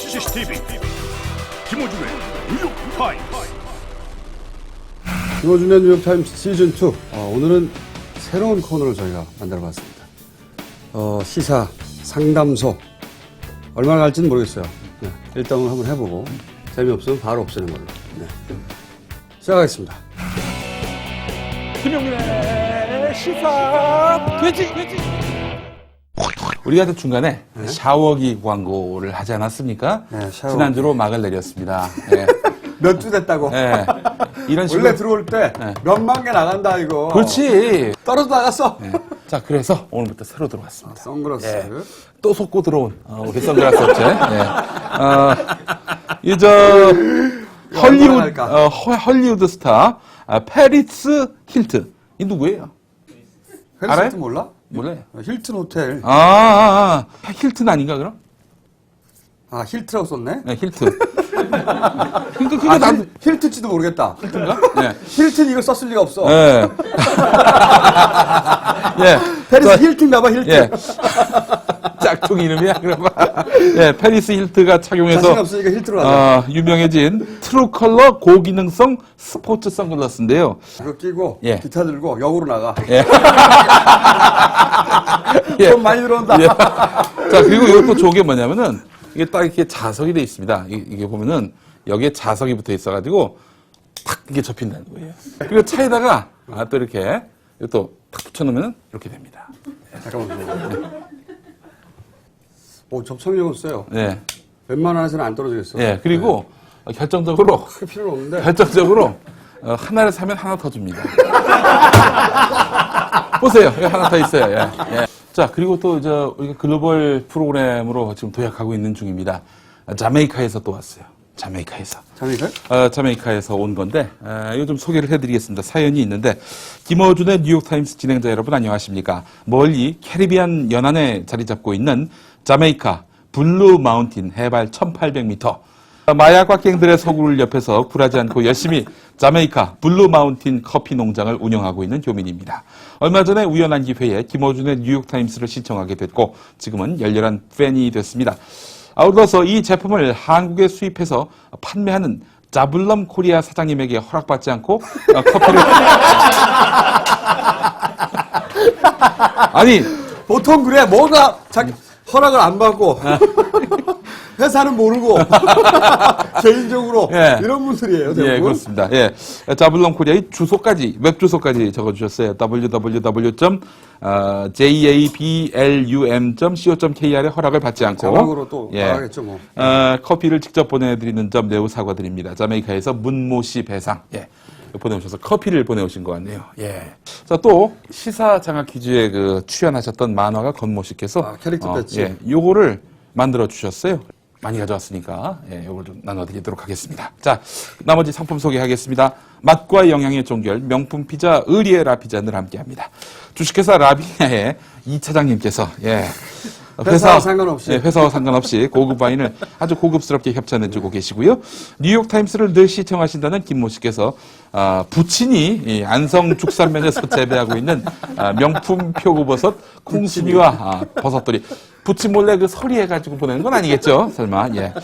CCTV 김어준의 뉴욕타임스. 김어준의 뉴욕타임스 시즌2. 오늘은 새로운 코너를 저희가 만들어봤습니다. 시사 상담소. 얼마나 갈지는 모르겠어요. 네, 일단은 한번 해보고 재미없으면 바로 없애는 걸로. 네. 시작하겠습니다. 김용민의 시사 돼지. 우리가 또 중간에 샤워기 광고를 하지 않았습니까? 네, 샤워기. 지난주로 막을 내렸습니다. 네. 몇 주 됐다고? 네. 이런 식으로. 원래 들어올 때 몇만 개 나간다 이거. 그렇지. 떨어져 나갔어. 네. 자, 그래서 오늘부터 새로 들어왔습니다. 선글라스. 네. 또 속고 들어온 우리 선글라스 업체. 네. 헐리우드 스타 페리스 힐튼. 이 누구예요? 페리스 알아요? 힐튼 몰라? 몰라요. 힐튼 호텔. 힐튼 아닌가 그럼? 힐트라고 썼네? 네, 힐튼. 그러니까 그게 나도 힐트지도 모르겠다. 힐튼가? 네. 힐튼 이걸 썼을 리가 없어. 네. 예. 페리스 힐튼가 봐, 힐튼. 예. 짝퉁 이름이야, 그러면. 예, 페리스 힐트가 착용해서 자신 없으니까 힐트로 하자. 유명해진 트루컬러 고기능성 스포츠 선글라스인데요. 이거 끼고 예. 기타 들고 역으로 나가. 예. 예. 돈 많이 들어온다. 예. 자, 그리고 이것도 좋은 게 뭐냐면은 이게 딱 이렇게 자석이 돼 있습니다. 이게 보면은 여기에 자석이 붙어 있어가지고 탁 이게 접힌다는 거예요. 그리고 차에다가 또 이렇게 또 탁 붙여놓으면 이렇게 됩니다. 잠깐만. 접착력은 세요. 네. 웬만해서는 안 떨어지겠어. 예, 그리고 결정적으로 크게 필요는 없는데. 하나를 사면 하나 더 줍니다. 보세요. 여기 하나 더 있어요. 예. 예. 자, 그리고 또 우리가 글로벌 프로그램으로 지금 도약하고 있는 중입니다. 자메이카에서 또 왔어요. 자메이카에서. 자메이카에서 온 건데 요즘 소개를 해드리겠습니다. 사연이 있는데 김어준의 뉴욕타임스 진행자 여러분 안녕하십니까? 멀리 캐리비안 연안에 자리 잡고 있는 자메이카 블루 마운틴 해발 1800m 마약 곽갱들의 서구를 옆에서 굴하지 않고 열심히 자메이카 블루 마운틴 커피 농장을 운영하고 있는 교민입니다. 얼마 전에 우연한 기회에 김어준의 뉴욕타임스를 신청하게 됐고 지금은 열렬한 팬이 됐습니다. 아울러서 이 제품을 한국에 수입해서 판매하는 자블럼 코리아 사장님에게 허락받지 않고 커피를 아니 보통 그래. 뭐가 자기 허락을 안 받고 회사는 모르고 개인적으로 예. 이런 분들이에요. 대부분. 예, 그렇습니다. 예. 자블럼 코리아의 주소까지, 웹 주소까지 적어주셨어요. www.jablum.co.kr의 허락을 받지 않고. 자막으로 또 나가겠죠, 뭐. 커피를 직접 보내드리는 점 매우 사과드립니다. 자메이카에서 문모씨 배상. 예. 보내오셔서 커피를 보내오신 것 같네요. 예. 자, 또 시사 장학 퀴즈에 출연하셨던 만화가 건모 씨께서 캐릭터 배지. 예, 요거를 만들어 주셨어요. 많이 가져왔으니까 요걸 좀 나눠드리도록 하겠습니다. 자, 나머지 상품 소개하겠습니다. 맛과 영양의 종결 명품 피자 의리에라 피자 늘 함께합니다. 주식회사 라비냐의 이 차장님께서 회사와 상관없이. 회사와 상관없이 고급 와인을 아주 고급스럽게 협찬해주고 계시고요. 뉴욕타임스를 늘 시청하신다는 김모 씨께서 부친이 안성 죽산면에서 재배하고 있는 명품 표고버섯 콩순이와 버섯돌이 부친 몰래 서리해가지고 보내는 건 아니겠죠? 설마. 예.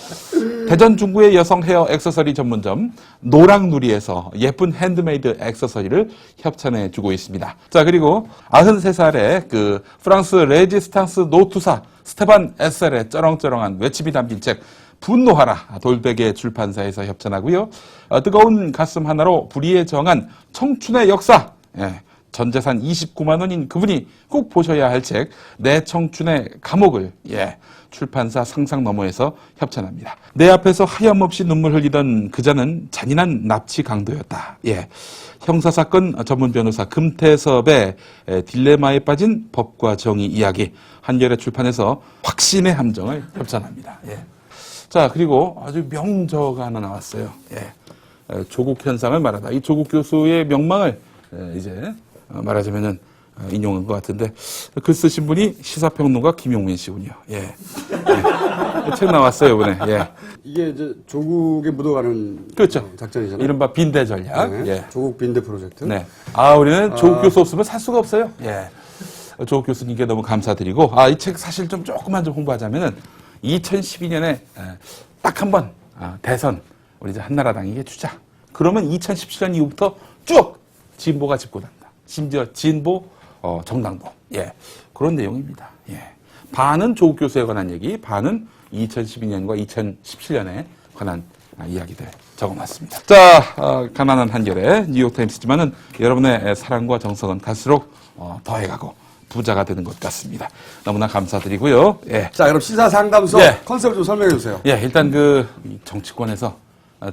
대전 중구의 여성 헤어 액세서리 전문점 노랑누리에서 예쁜 핸드메이드 액세서리를 협찬해주고 있습니다. 자, 그리고 93살의 프랑스 레지스탕스 노투사 스테반 에셀의 쩌렁쩌렁한 외침이 담긴 책 분노하라 돌베개 출판사에서 협찬하고요. 뜨거운 가슴 하나로 불의에 정한 청춘의 역사. 예. 전 재산 29만 원인 그분이 꼭 보셔야 할 책 내 청춘의 감옥을 출판사 상상 너머에서 협찬합니다. 내 앞에서 하염없이 눈물 흘리던 그자는 잔인한 납치 강도였다. 형사사건 전문 변호사 금태섭의 딜레마에 빠진 법과 정의 이야기 한겨레 출판에서 확신의 함정을 협찬합니다. 자, 그리고 아주 명저가 하나 나왔어요. 조국 현상을 말하다. 이 조국 교수의 명망을 이제 말하자면은 인용한 것 같은데 글 쓰신 분이 시사평론가 김용민 씨군요. 책 나왔어요 이번에. 이게 이제 조국에 묻어가는 그렇죠. 작전이잖아요. 이른바 빈대 전략. 네. 조국 빈대 프로젝트. 네. 우리는 조국 교수 없으면 살 수가 없어요. 조국 교수님께 너무 감사드리고 이 책 사실 좀 조금만 좀 홍보하자면은 2012년에 딱 한 번 대선 우리 이제 한나라당에게 주자. 그러면 2017년 이후부터 쭉 진보가 집권한다. 심지어 진보 정당도 예 그런 내용입니다. 예 반은 조국 교수에 관한 얘기, 반은 2012년과 2017년에 관한 이야기들 적어놨습니다. 자, 가난한 한결의 뉴욕타임스지만은 여러분의 사랑과 정성은 갈수록 더해가고 부자가 되는 것 같습니다. 너무나 감사드리고요. 예. 자, 그럼 시사 상담소 예. 컨셉 좀 설명해 주세요. 예, 일단 이 정치권에서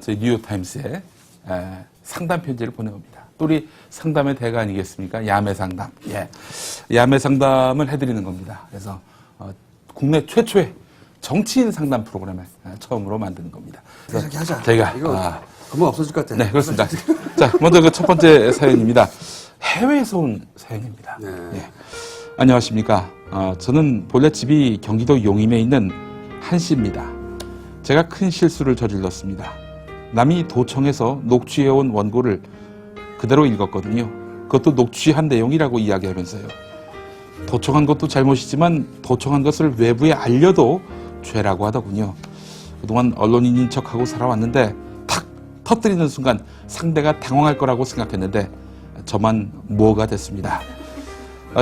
저희 뉴욕타임스에 상담 편지를 보내옵니다. 또 우리 상담의 대가 아니겠습니까? 야매 상담. 예. 야매 상담을 해드리는 겁니다. 그래서 국내 최초의 정치인 상담 프로그램을 처음으로 만드는 겁니다. 그래서 이렇게 하자. 저희가 이거 금방 없어질 것 같아. 네, 그렇습니다. 자, 먼저 그 첫 번째 사연입니다. 해외에서 온 사연입니다. 네. 예. 안녕하십니까. 저는 본래 집이 경기도 용인에 있는 한 씨입니다. 제가 큰 실수를 저질렀습니다. 남이 도청해서 녹취해온 원고를 그대로 읽었거든요. 그것도 녹취한 내용이라고 이야기하면서요. 도청한 것도 잘못이지만 도청한 것을 외부에 알려도 죄라고 하더군요. 그동안 언론인인 척하고 살아왔는데 탁 터뜨리는 순간 상대가 당황할 거라고 생각했는데 저만 뭐가 됐습니다.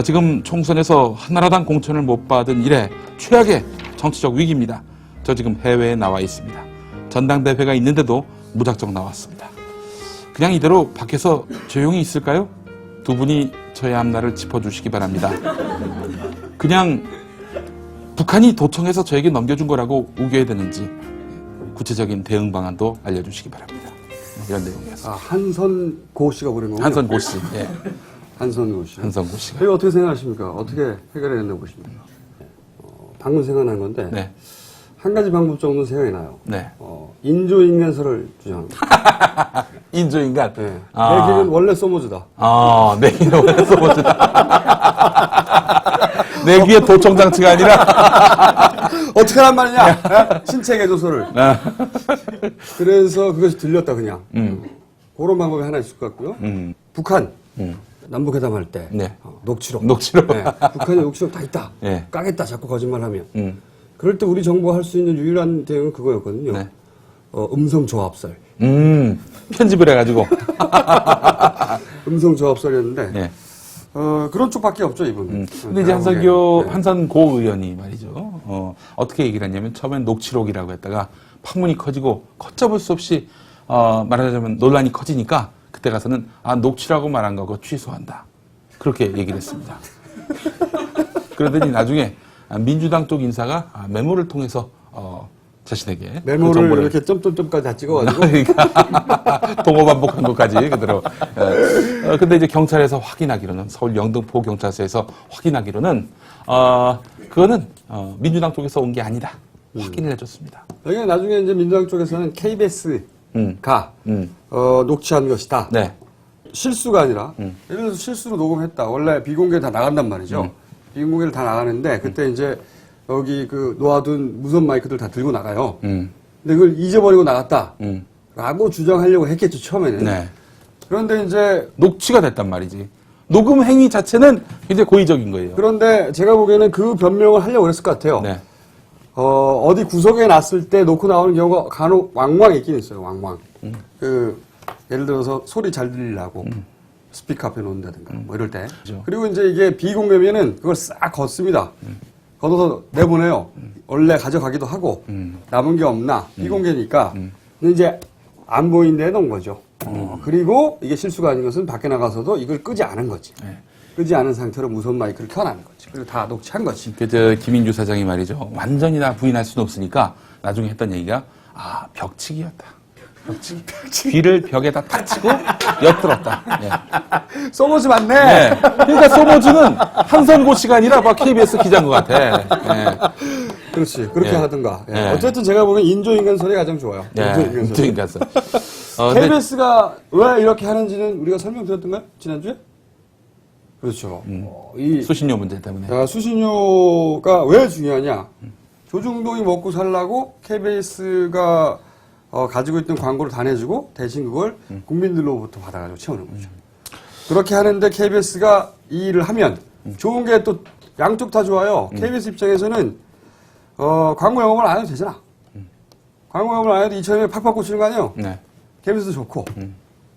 지금 총선에서 한나라당 공천을 못 받은 이래 최악의 정치적 위기입니다. 저 지금 해외에 나와 있습니다. 전당대회가 있는데도 무작정 나왔습니다. 그냥 이대로 밖에서 조용히 있을까요? 두 분이 저의 앞날을 짚어주시기 바랍니다. 그냥 북한이 도청해서 저에게 넘겨준 거라고 우겨야 되는지 구체적인 대응 방안도 알려주시기 바랍니다. 이런 내용이었습니다. 한선고 씨가 보낸 거군요. 한선고 씨. 예. 한선고 씨. 한선고 씨가. 이거 어떻게 생각하십니까? 어떻게 해결해야 된다고 보십니까? 방금 생각난 건데 네. 한 가지 방법 정도는 생각이 나요. 네. 인조인간설을 주장합니다. 인조인간. 네. 내 길은 원래 소모즈다. 내 길은 원래 소모즈다. 내 귀에 도청장치가 아니라. 어떻게 하란 말이냐? 신체 개조소를. 그래서 그것이 들렸다 그냥. 그런 방법이 하나 있을 것 같고요. 북한. 남북회담할 때 네. 녹취록. 녹취록. 네. 북한에 녹취록 다 있다. 네. 까겠다. 자꾸 거짓말하면. 그럴 때 우리 정부가 할 수 있는 유일한 대응은 그거였거든요. 네. 음성 조합설. 편집을 해가지고. 음성 조합설이었는데 네. 그런 쪽밖에 없죠 이분. 근데 이제 한선고 의원이 말이죠. 어떻게 얘기를 했냐면 처음엔 녹취록이라고 했다가 판문이 커지고 걷잡을 수 없이 말하자면 논란이 커지니까 그때 가서는 녹취라고 말한 거 그거 취소한다. 그렇게 얘기를 했습니다. 그러더니 나중에 민주당 쪽 인사가 메모를 통해서 자신에게 메모를 그 이렇게 점점점까지 다 찍어가지고 그러니까 동호 반복한 것까지 그대로. 근데 이제 경찰에서 확인하기로는 서울 영등포 경찰서에서 확인하기로는 그거는 민주당 쪽에서 온 게 아니다. 확인을 해줬습니다. 여기 나중에 이제 민주당 쪽에서는 KBS가 녹취한 것이다. 네. 실수가 아니라 예를 들어서 실수로 녹음했다. 원래 비공개 다 나간단 말이죠. 비공개를 다 나가는데 그때 이제 여기 그 놓아둔 무선 마이크들 다 들고 나가요. 근데 그걸 잊어버리고 나갔다. 라고 주장하려고 했겠죠, 처음에는. 네. 그런데 이제 녹취가 됐단 말이지. 녹음 행위 자체는 굉장히 고의적인 거예요. 그런데 제가 보기에는 그 변명을 하려고 그랬을 것 같아요. 네. 어디 구석에 놨을 때 놓고 나오는 경우가 간혹 왕왕 있긴 있어요, 왕왕. 예를 들어서 소리 잘 들리려고 스피커 앞에 놓는다든가 뭐 이럴 때. 그렇죠. 그리고 이제 이게 비공개면은 그걸 싹 걷습니다. 걷어서 내보내요. 원래 가져가기도 하고 남은 게 없나 비공개니까. 근데 이제 안 보이는 데에 놓은 거죠. 그리고 이게 실수가 아닌 것은 밖에 나가서도 이걸 끄지 않은 거지. 네. 끄지 않은 상태로 무선 마이크를 켜놓은 거지. 그리고 다 녹취한 거지. 김인주 사장이 말이죠. 완전히 다 부인할 수는 없으니까 나중에 했던 얘기가 벽치기였다. 벽치기. 귀를 벽에다 탁 치고 엿들었다. 예. 소모즈 맞네. 네. 그러니까 소모즈는 한선고 씨가 아니라 막 KBS 기자인 것 같아. 예. 그렇지. 그렇게 예. 하든가. 예. 예. 어쨌든 제가 보기엔 인조인간설이 가장 좋아요. 인조인간설. KBS가 왜 이렇게 하는지는 우리가 설명드렸던가요? 지난주에? 그렇죠. 이 수신료 문제 때문에. 수신료가 왜 중요하냐? 조중동이 먹고 살라고 KBS가 가지고 있던 광고를 다 내주고 대신 그걸 국민들로부터 받아가지고 채우는 거죠. 그렇게 하는데 KBS가 이 일을 하면 좋은 게 또 양쪽 다 좋아요. KBS 입장에서는 광고 영업을 안 해도 되잖아. 광고 영업을 안 해도 2,000원에 팍팍 꽂히는 거 아니에요? 네. KBS도 좋고,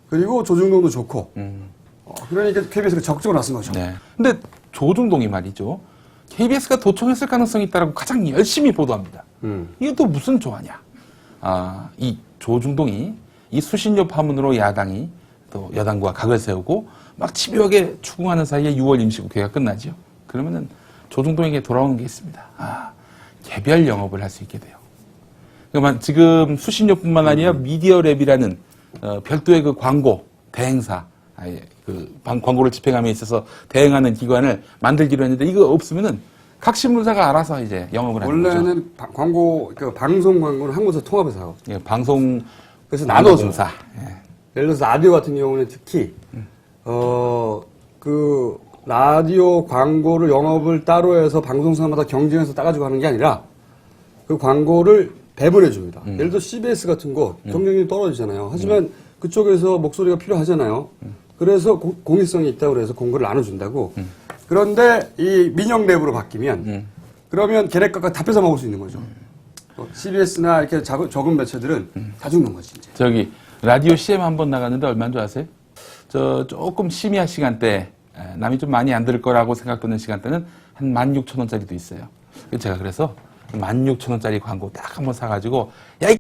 그리고 조중동도 좋고, 그러니까 KBS가 적극적으로 나선 거죠. 네. 근데 조중동이 말이죠. KBS가 도청했을 가능성이 있다라고 가장 열심히 보도합니다. 이게 또 무슨 조화냐? 이 조중동이 이 수신료 파문으로 야당이 또 여당과 각을 세우고 막 집요하게 추궁하는 사이에 6월 임시국회가 끝나죠. 그러면은 조중동에게 돌아오는 게 있습니다. 개별 영업을 할 수 있게 돼요. 그러니까 지금 수신료뿐만 아니라 미디어랩이라는 별도의 그 광고 대행사, 그 광고를 집행함에 있어서 대행하는 기관을 만들기로 했는데 이거 없으면은 각 신문사가 알아서 이제 영업을 하는 거죠. 원래는 광고, 그 방송 광고는 한 곳에서 통합해서 하고. 예, 방송 그래서 나눠서. 방송사. 예. 예를 들어서 라디오 같은 경우는 특히, 그 라디오 광고를 영업을 따로 해서 방송사마다 경쟁해서 따가지고 하는 게 아니라 그 광고를 배분해 줍니다. 예를 들어 CBS 같은 거 경쟁력이 떨어지잖아요. 하지만 그쪽에서 목소리가 필요하잖아요. 그래서 공익성이 있다고 그래서 공고를 나눠준다고. 그런데 이 민영 랩으로 바뀌면 그러면 걔네가 다 뺏어 먹을 수 있는 거죠. CBS나 이렇게 적은 매체들은 다 죽는 거지. 이제. 저기 라디오 CM 한 번 나갔는데 얼마인 줄 아세요? 조금 심야 시간대 남이 좀 많이 안 들을 거라고 생각되는 시간대는 한 16,000원짜리도 있어요. 제가 그래서 16,000원짜리 광고 딱 한 번 사가지고 야 이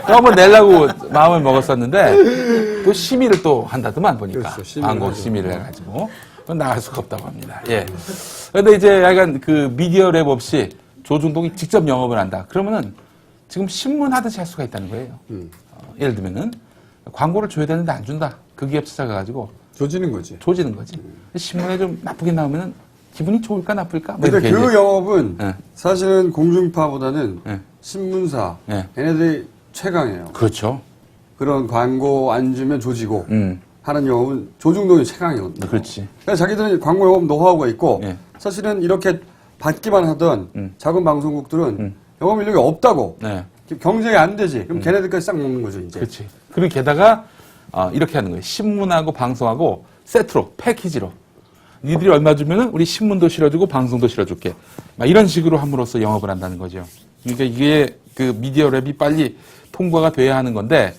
또 한번 내려고 마음을 먹었었는데 또 심의를 또 한다더만 보니까 그렇죠, 광고 심의를 해가지고 나갈 수가 없다고 합니다. 예. 그런데 이제 약간 그 미디어 랩 없이 조중동이 직접 영업을 한다. 그러면은 지금 신문 하듯이 할 수가 있다는 거예요. 예를 들면은 광고를 줘야 되는데 안 준다. 그 기업 찾아가가지고 조지는 거지. 조지는 거지. 신문에 좀 나쁘게 나오면은 기분이 좋을까 나쁠까? 뭐 근데 이렇게 그 이제. 영업은 네. 사실은 공중파보다는 네. 신문사, 네. 얘네들이 최강이에요. 그렇죠. 그런 광고 안 주면 조지고 하는 영업은 조중동이 최강이거든요. 그렇지. 그러니까 자기들은 광고 영업 노하우가 있고 네. 사실은 이렇게 받기만 하던 작은 방송국들은 영업 인력이 없다고 네. 경쟁이 안 되지. 그럼 걔네들까지 싹 먹는 거죠 이제. 그렇지. 그리고 게다가 이렇게 하는 거예요. 신문하고 방송하고 세트로 패키지로. 니들이 얼마 주면은 우리 신문도 실어주고 방송도 실어줄게. 막 이런 식으로 함으로써 영업을 한다는 거죠. 그러니까 이게 그 미디어 랩이 빨리 통과가 돼야 하는 건데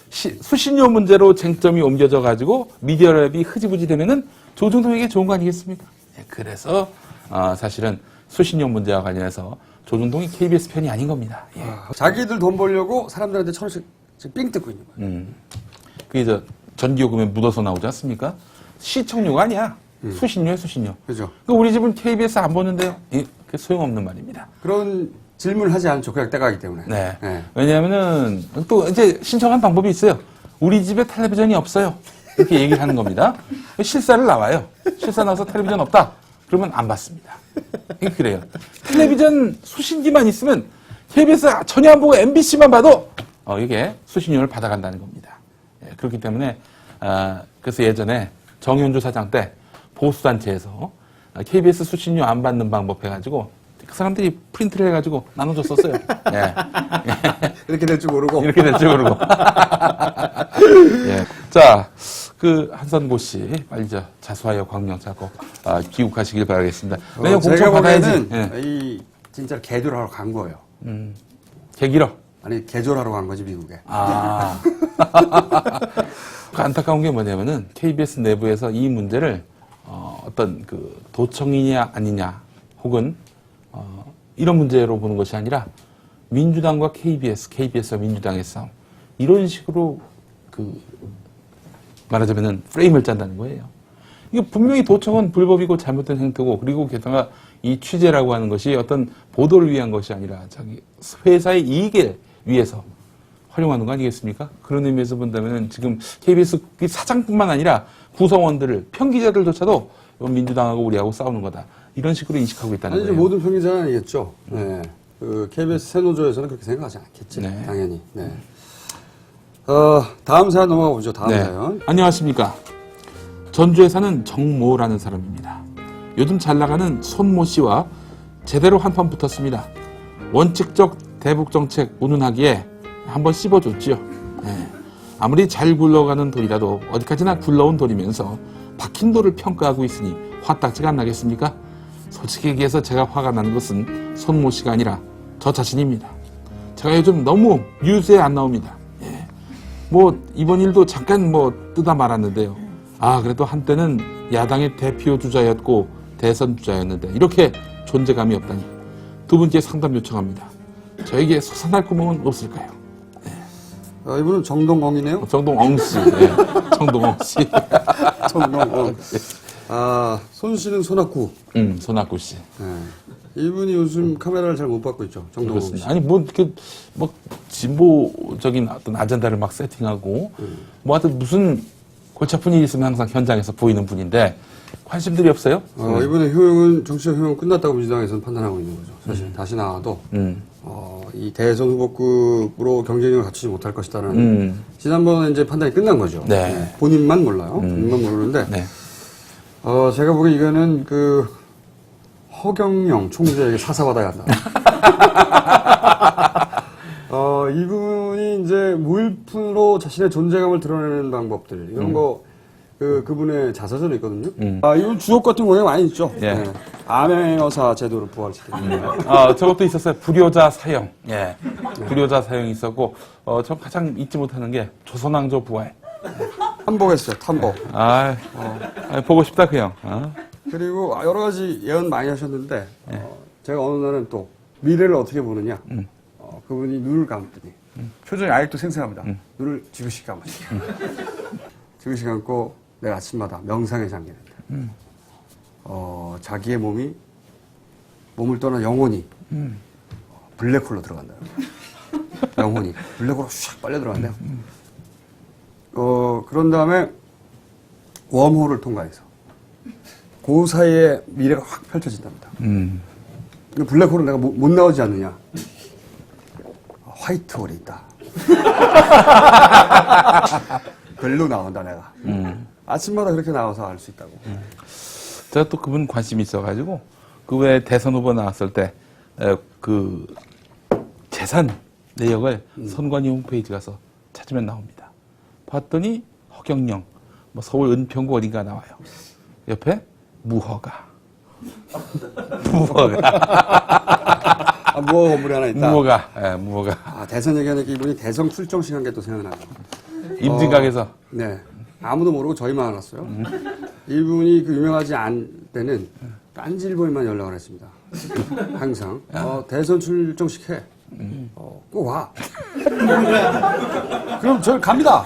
수신료 문제로 쟁점이 옮겨져 가지고 미디어 랩이 흐지부지 되면은 조중동에게 좋은 거 아니겠습니까? 네, 그래서 사실은 수신료 문제와 관련해서 조중동이 KBS 편이 아닌 겁니다. 예. 자기들 돈 벌려고 사람들한테 1,000원씩 삥 뜯고 있는 거예요. 그게 전기요금에 묻어서 나오지 않습니까? 시청료가 아니야. 수신료야, 수신료. 그죠. 그 우리 집은 KBS 안 보는데요. 그게 소용없는 말입니다. 그런 질문을 하지 않죠. 그냥 때가기 때문에. 네. 네. 왜냐하면은 또 이제 신청한 방법이 있어요. 우리 집에 텔레비전이 없어요. 이렇게 얘기를 하는 겁니다. 실사를 나와요. 실사 나와서 텔레비전 없다. 그러면 안 받습니다. 그래요. 텔레비전 수신기만 있으면 KBS 전혀 안 보고 MBC만 봐도 이게 수신료를 받아간다는 겁니다. 예, 그렇기 때문에 그래서 예전에 정현주 사장 때 보수단체에서 KBS 수신료 안 받는 방법 해가지고 그 사람들이 프린트를 해가지고 나눠줬었어요. 예. 이렇게 될 줄 모르고. 이렇게 될 줄 모르고. 예. 자, 그 한선보 씨 빨리 자수하여 광명자 꼭 귀국하시길 바라겠습니다. 내년 공천 제가 받아야지. 보기에는 예. 이 진짜 개조하러 간 거예요. 개기로. 아니 개조하러 간 거지 미국에. 그 안타까운 게 뭐냐면은 KBS 내부에서 이 문제를 어떤 그 도청이냐 아니냐 혹은 이런 문제로 보는 것이 아니라 민주당과 KBS와 민주당의 싸움 이런 식으로 그 말하자면은 프레임을 짠다는 거예요. 이게 분명히 도청은 불법이고 잘못된 행태고 그리고 게다가 이 취재라고 하는 것이 어떤 보도를 위한 것이 아니라 자기 회사의 이익을 위해서 활용하는 거 아니겠습니까? 그런 의미에서 본다면 지금 KBS 사장뿐만 아니라 구성원들을 편기자들조차도 민주당하고 우리하고 싸우는 거다. 이런 식으로 인식하고 있다는 아니, 거예요. 모든 편기자는 아니겠죠. 네. 그 KBS 새노조에서는 그렇게 생각하지 않겠지. 네. 당연히. 네. 다음 사연 넘어가 보죠. 다음 네. 사연. 안녕하십니까. 전주에 사는 정모라는 사람입니다. 요즘 잘 나가는 손모 씨와 제대로 한판 붙었습니다. 원칙적 대북 정책 운운하기에 한번 씹어줬지요. 네. 아무리 잘 굴러가는 돌이라도 어디까지나 굴러온 돌이면서 박힌 돌을 평가하고 있으니 화딱지가 안 나겠습니까? 솔직히 얘기해서 제가 화가 나는 것은 손모 씨가 아니라 저 자신입니다. 제가 요즘 너무 뉴스에 안 나옵니다. 예. 뭐 이번 일도 잠깐 뭐 뜨다 말았는데요. 아 그래도 한때는 야당의 대표 주자였고 대선 주자였는데 이렇게 존재감이 없다니 두 분께 상담 요청합니다. 저에게 솟아날 구멍은 없을까요? 이분은 정동엉이네요. 정동엉 씨, 예. 정동엉 씨, 정동엉. 손 씨는 손학구. 손학구 씨. 이분이 요즘 카메라를 잘 못 받고 있죠. 정동엉 씨. 그렇습니다. 아니 뭐 이렇게 뭐 진보적인 어떤 아젠다를 막 세팅하고 뭐 하여튼 무슨 골치 아픈 일이 있으면 항상 현장에서 보이는 분인데 관심들이 없어요. 이번에 효용은 정치적 효용 끝났다고 민주당에서는 판단하고 있는 거죠. 사실 다시 나와도 이 대선 후보급으로 경쟁력을 갖추지 못할 것이다라는 지난번에 이제 판단이 끝난 거죠. 네. 본인만 몰라요. 본인만 모르는데 네. 제가 보기에 이거는 그 허경영 총재에게 사사받아야 한다. 이분이 이제 무일푼으로 자신의 존재감을 드러내는 방법들 이런 거 그분의 자서전에 있거든요. 이건 주옥 같은 모양 많이 있죠. 예. 네. 암행어사 제도를 부활시키는. 저것도 있었어요. 불효자 사형. 예. 불효자 사형이 있었고, 저 가장 잊지 못하는 게 조선왕조 부활. 탐복했어요. 탐복. 보고 싶다 그 형. 그리고 여러 가지 예언 많이 하셨는데 제가 어느 날은 또 미래를 어떻게 보느냐. 그분이 눈을 감더니 표정이 아직도 생생합니다. 눈을 지그시 감으시죠. 지그시 감고 내가 아침마다 명상에 잠기는데 자기의 몸을 떠나 영혼이 블랙홀로 들어간다. 영혼이 블랙홀로 샥 빨려 들어간대요. 그런 다음에 웜홀을 통과해서 그 사이에 미래가 확 펼쳐진답니다. 블랙홀은 내가 못 나오지 않느냐. 화이트홀이 있다. 별로 나온다 내가. 아침마다 그렇게 나와서 알 수 있다고. 제가 또 그분 관심이 있어가지고 그 외에 대선 후보 나왔을 때 그 재산 내역을 선관위 홈페이지 가서 찾으면 나옵니다. 봤더니 허경영, 뭐 서울 은평구 어딘가 나와요. 옆에 무허가. 무허가 건물이 하나 있다. 무허가. 대선 얘기하니까 이분이 대선 출정 시간 게 또 생각나요. 임진각에서. 네. 아무도 모르고 저희만 알았어요. 이분이 그 유명하지 않을 때는 딴지일보에만 연락을 했습니다. 항상. 대선 출정식 해. 꼭 와. 그럼 저희 갑니다.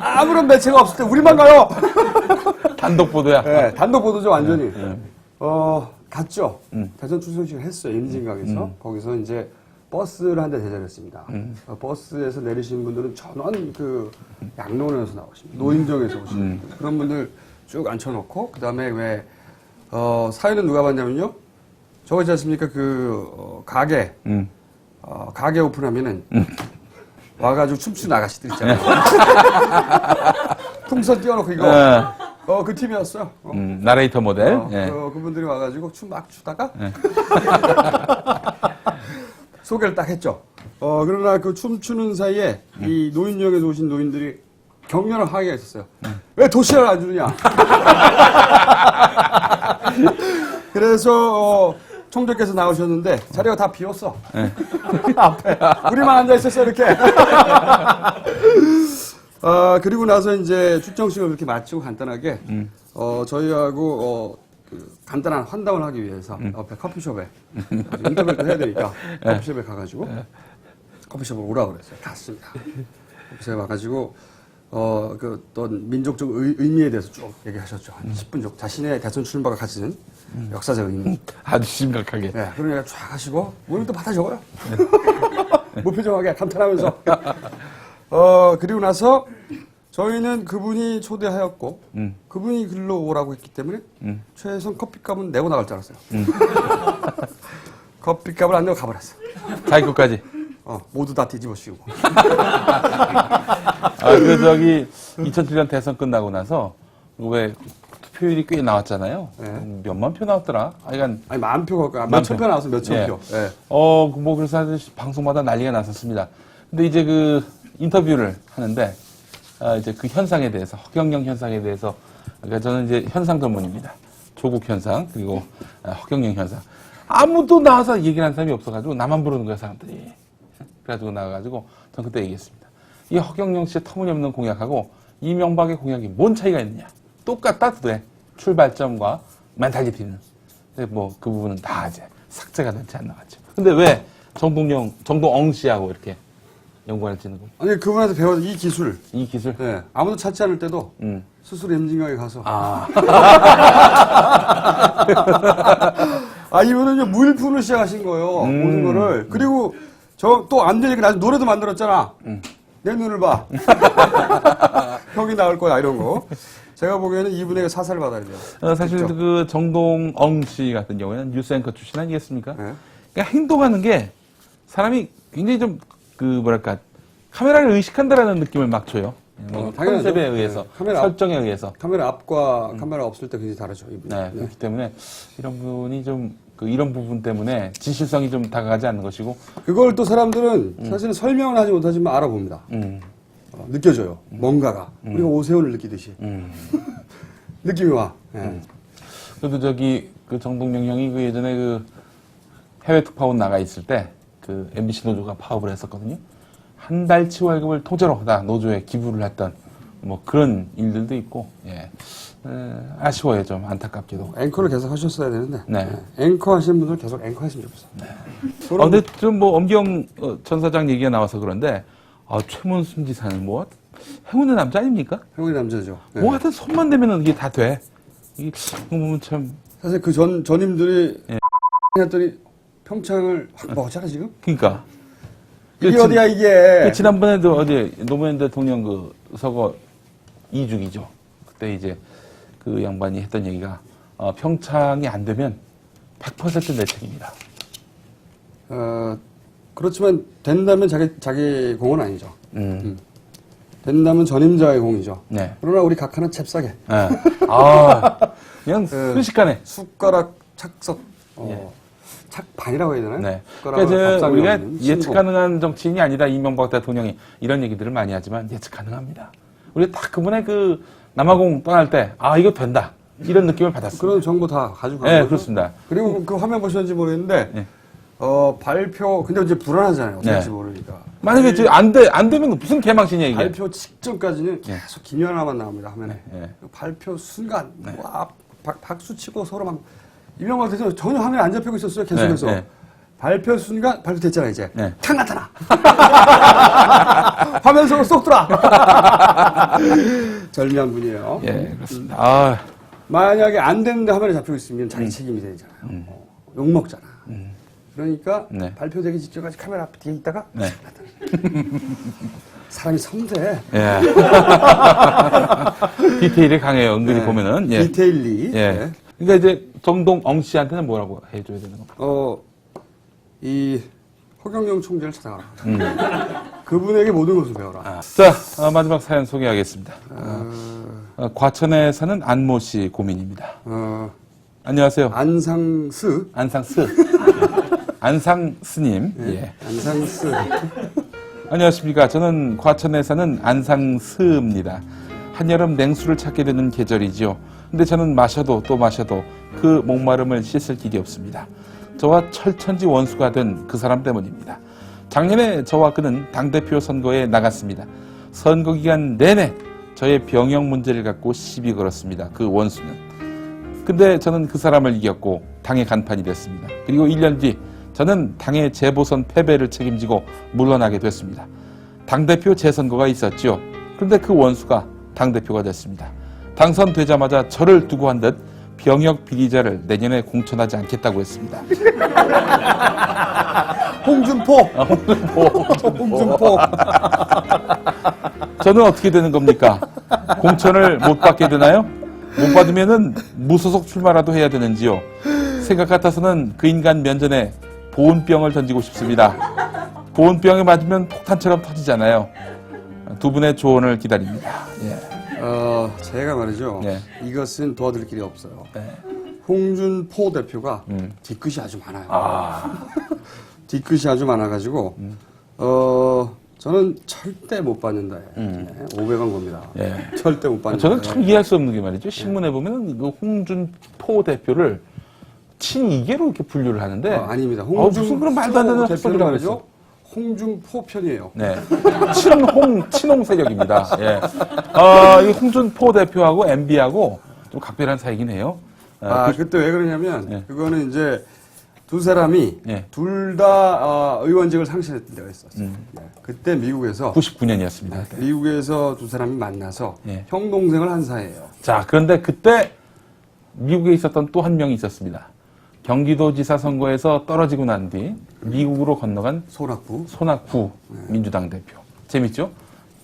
아무런 매체가 없을 때 우리만 가요. 단독 보도야. 네, 단독 보도죠, 완전히. 갔죠. 대선 출정식을 했어요, 임진각에서. 거기서 이제 버스를 한 대 대절했습니다. 버스에서 내리시는 분들은 전원 그 양로원에서 나오십니다. 노인정에서 오시는 분들. 그런 분들 쭉 앉혀놓고, 그 다음에 사연은 누가 봤냐면요. 저거 있지 않습니까? 가게. 가게 오픈하면은 와가지고 춤추는 아가씨들 있잖아요. 풍선 띄워놓고 이거. 그 팀이었어요. 나레이터 모델. 그분들이 와가지고 춤 막 추다가 소개를 딱 했죠. 그러나 그 춤추는 사이에 이 노인정에서 오신 노인들이 격렬한 항의가 있었어요. 왜 도시락을 안 주느냐. 그래서 총재께서 나오셨는데 자리가 다 비었어. 앞에 우리만 앉아 있었어 이렇게. 그리고 나서 이제 출정식을 그렇게 마치고 간단하게 저희하고 간단한 환담을 하기 위해서 옆에 커피숍에 인터뷰도 해야 되니까 커피숍에 가가지고 커피숍을 오라고 그랬어요. 갔습니다. 커피숍에 와가지고 어떤 민족적 의미에 대해서 쭉 얘기하셨죠. 한 10분 정도. 자신의 대선 출마가 가지는 역사적 의미. 아주 심각하게. 네, 그런 얘기 쫙 하시고 오늘 또 받아 적어요. 무표정하게 감탄하면서. 그리고 나서 저희는 그분이 초대하였고 그분이 글로 오라고 했기 때문에 최소한 커피값은 내고 나갈 줄 알았어요. 커피값을 안 내고 가버렸어. 자기 것까지. 모두 다 뒤집어 씌우고. 그래서 2007년 대선 끝나고 나서 왜 투표율이 꽤 나왔잖아요. 네. 몇만 표 나왔더라. 아니 만 표가 몇천 표 나와서 몇천 표. 네. 뭐 그래서 방송마다 난리가 났었습니다. 근데 이제 그 인터뷰를 하는데 이제 그 현상에 대해서 허경영 현상에 대해서 그러니까 저는 이제 현상 전문입니다. 조국 현상 그리고 허경영 현상 아무도 나와서 얘기를 하는 사람이 없어가지고 나만 부르는 거야 사람들이. 그래가지고 나와가지고 전 그때 얘기했습니다. 이 허경영 씨의 터무니없는 공약하고 이명박의 공약이 뭔 차이가 있느냐? 똑같다 돼. 출발점과 멘탈리티는. 뭐 그 부분은 다 이제 삭제가 되지 않나 같죠. 근데 왜 정동영 씨하고 이렇게 연관을 짓는 거예요? 아니, 그분한테 배워서 이 기술. 이 기술? 네. 아무도 찾지 않을 때도 스스로 임진강에 가서. 이분은 이제 무일푼을 시작하신 거예요. 모든 거를. 그리고 또 안 되니까 나중에 노래도 만들었잖아. 내 눈을 봐. 형이 나올 거야, 이런 거. 제가 보기에는 이분에게 사살을 받아야 돼요. 사실 직접. 그 정동영 씨 같은 경우에는 뉴스 앵커 출신 아니겠습니까? 네. 그러니까 행동하는 게 사람이 굉장히 좀 그 뭐랄까 카메라를 의식한다라는 느낌을 막 줘요. 뭐 당연하죠. 컨셉에 의해서, 네. 카메라 설정에 의해서. 카메라 앞과 카메라 없을 때 굉장히 다르죠, 이분이. 네, 그렇기 때문에 이런 분이 좀 이런 부분 때문에 진실성이 좀 다가가지 않는 것이고. 그걸 또 사람들은 사실은 설명을 하지 못하지만 알아봅니다. 느껴져요. 뭔가가. 우리가 오세훈을 느끼듯이. 느낌이 와. 네. 그래도 그 정동영 형이 그 예전에 그 해외 특파원 나가 있을 때 그 MBC 노조가 파업을 했었거든요. 한 달치 월급을 통째로 다 노조에 기부를 했던 뭐 그런 일들도 있고, 예. 아쉬워요, 좀 안타깝게도. 앵커를 계속 하셨어야 되는데. 네. 앵커 하시는 분들 계속 앵커 했으면 좋겠어요. 근데 좀 뭐 엄경 전 사장 얘기가 나와서 그런데, 최문순 지사는 뭐, 행운의 남자 아닙니까? 행운의 남자죠. 네. 뭐 하여튼 손만 대면은 이게 다 돼. 이게 보면 참. 사실 그 전임들이 예. 했더니 평창을 확 먹었잖아, 지금? 그러니까. 이게 그 어디야, 이게? 그 지난번에도 어디 노무현 대통령 그 서거 2주기죠. 그때 이제 그 양반이 했던 얘기가 평창이 안 되면 100% 내 책임이다. 그렇지만 된다면 자기 공은 아니죠. 된다면 전임자의 공이죠. 네. 그러나 우리 각하는 잽싸게. 네. 그냥 순식간에. 숟가락 착석. 예. 착반이라고 해야 되나요? 네. 숟가락으로 그러니까 밥상이 우리가 없는 예측 신고. 가능한 정치인이 아니다. 이명박 대통령이 이런 얘기들을 많이 하지만 예측 가능합니다. 우리가 딱 그분의 그 남아공 떠날 때 이거 된다. 이런 느낌을 받았습니다. 그런 정보 다 가지고 네, 간 거죠? 그렇습니다. 그리고 그 화면 보셨는지 모르겠는데 네. 발표 근데 이제 불안하잖아요. 어떻게 네. 할지 모르니까. 만약에 안 되면 무슨 개망신이야 이게. 발표 직전까지는 네. 계속 김연아만 나옵니다. 화면에. 네. 발표 순간 와, 박수 치고 서로 막 이명박 대통령 전혀 화면에 안 잡히고 있었어요. 계속해서. 네. 발표 순간 발표됐잖아 이제. 네. 탁 나타나. 화면 속으로 쏙 들어와. 절묘한 분이에요. 예, 그렇습니다. 만약에 안 되는데 화면에 잡히고 있으면 자기 책임이 되잖아요. 욕먹잖아. 그러니까 네. 발표되기 직전까지 카메라 앞에 뒤에 있다가 네. 사람이 섬세. 예. 디테일이 강해요. 은근히 보면은. 예. 디테일리. 예. 네. 그러니까 이제 정동영 씨한테는 뭐라고 해줘야 되는 겁니까? 이 허경영 총재를 찾아가라. 그분에게 모든 것을 배워라. 자, 마지막 사연 소개하겠습니다. 과천에 사는 안모 씨 고민입니다. 안녕하세요. 안상스. 안상스님. 네. 예. 안상스. 안녕하십니까. 저는 과천에 사는 안상스입니다. 한여름 냉수를 찾게 되는 계절이지요. 근데 저는 마셔도 또 마셔도 그 목마름을 씻을 길이 없습니다. 저와 철천지 원수가 된 그 사람 때문입니다. 작년에 저와 그는 당대표 선거에 나갔습니다. 선거 기간 내내 저의 병역 문제를 갖고 시비 걸었습니다. 그 원수는. 근데 저는 그 사람을 이겼고 당의 간판이 됐습니다. 그리고 1년 뒤 저는 당의 재보선 패배를 책임지고 물러나게 됐습니다. 당대표 재선거가 있었죠. 그런데 그 원수가 당대표가 됐습니다. 당선되자마자 저를 두고 한 듯 병역 비리자를 내년에 공천하지 않겠다고 했습니다. 홍준포. 홍준포. 저는 어떻게 되는 겁니까? 공천을 못 받게 되나요? 못 받으면은 무소속 출마라도 해야 되는지요? 생각 같아서는 그 인간 면전에 보온병을 던지고 싶습니다. 보온병에 맞으면 폭탄처럼 터지잖아요. 두 분의 조언을 기다립니다. 예. 제가 말이죠. 네. 이것은 도와드릴 길이 없어요. 네. 홍준포 대표가 뒤끝이 아주 많아요. 뒤끝이 아주 많아가지고, 저는 절대 못 받는다. 네, 500원 겁니다. 예. 절대 못 받는다. 저는 참 이해할 수 없는 게 말이죠. 신문에 보면 그 홍준포 대표를 친이계로 이렇게 분류를 하는데. 아닙니다. 무슨 그런 말도 안 되는 헛소리를 하죠. 홍준포 편이에요. 네. 친홍 세력입니다. 예. 이 홍준포 대표하고 MB하고 좀 각별한 사이긴 해요. 그때 왜 그러냐면, 예. 그거는 이제 두 사람이 예. 둘 다 의원직을 상실했던 때가 있었어요. 예. 그때 미국에서 99년이었습니다. 미국에서 두 사람이 만나서 예. 형 동생을 한 사이예요. 자, 그런데 그때 미국에 있었던 또 한 명이 있었습니다. 경기도지사 선거에서 떨어지고 난 뒤 미국으로 건너간 손학부 민주당 대표. 재밌죠?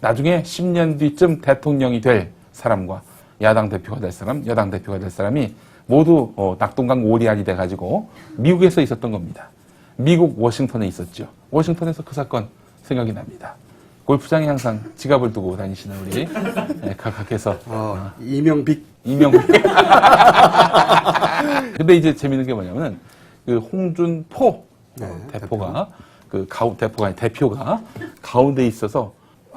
나중에 10년 뒤쯤 대통령이 될 사람과 야당 대표가 될 사람, 여당 대표가 될 사람이 모두 낙동강 오리알이 돼가지고 미국에서 있었던 겁니다. 미국 워싱턴에 있었죠. 워싱턴에서 그 사건 생각이 납니다. 골프장에 항상 지갑을 두고 다니시는 우리 각하께서 이명빅. 근데 이제 재밌는 게 뭐냐면은 그 홍준포 대표가 대표가 가운데 있어서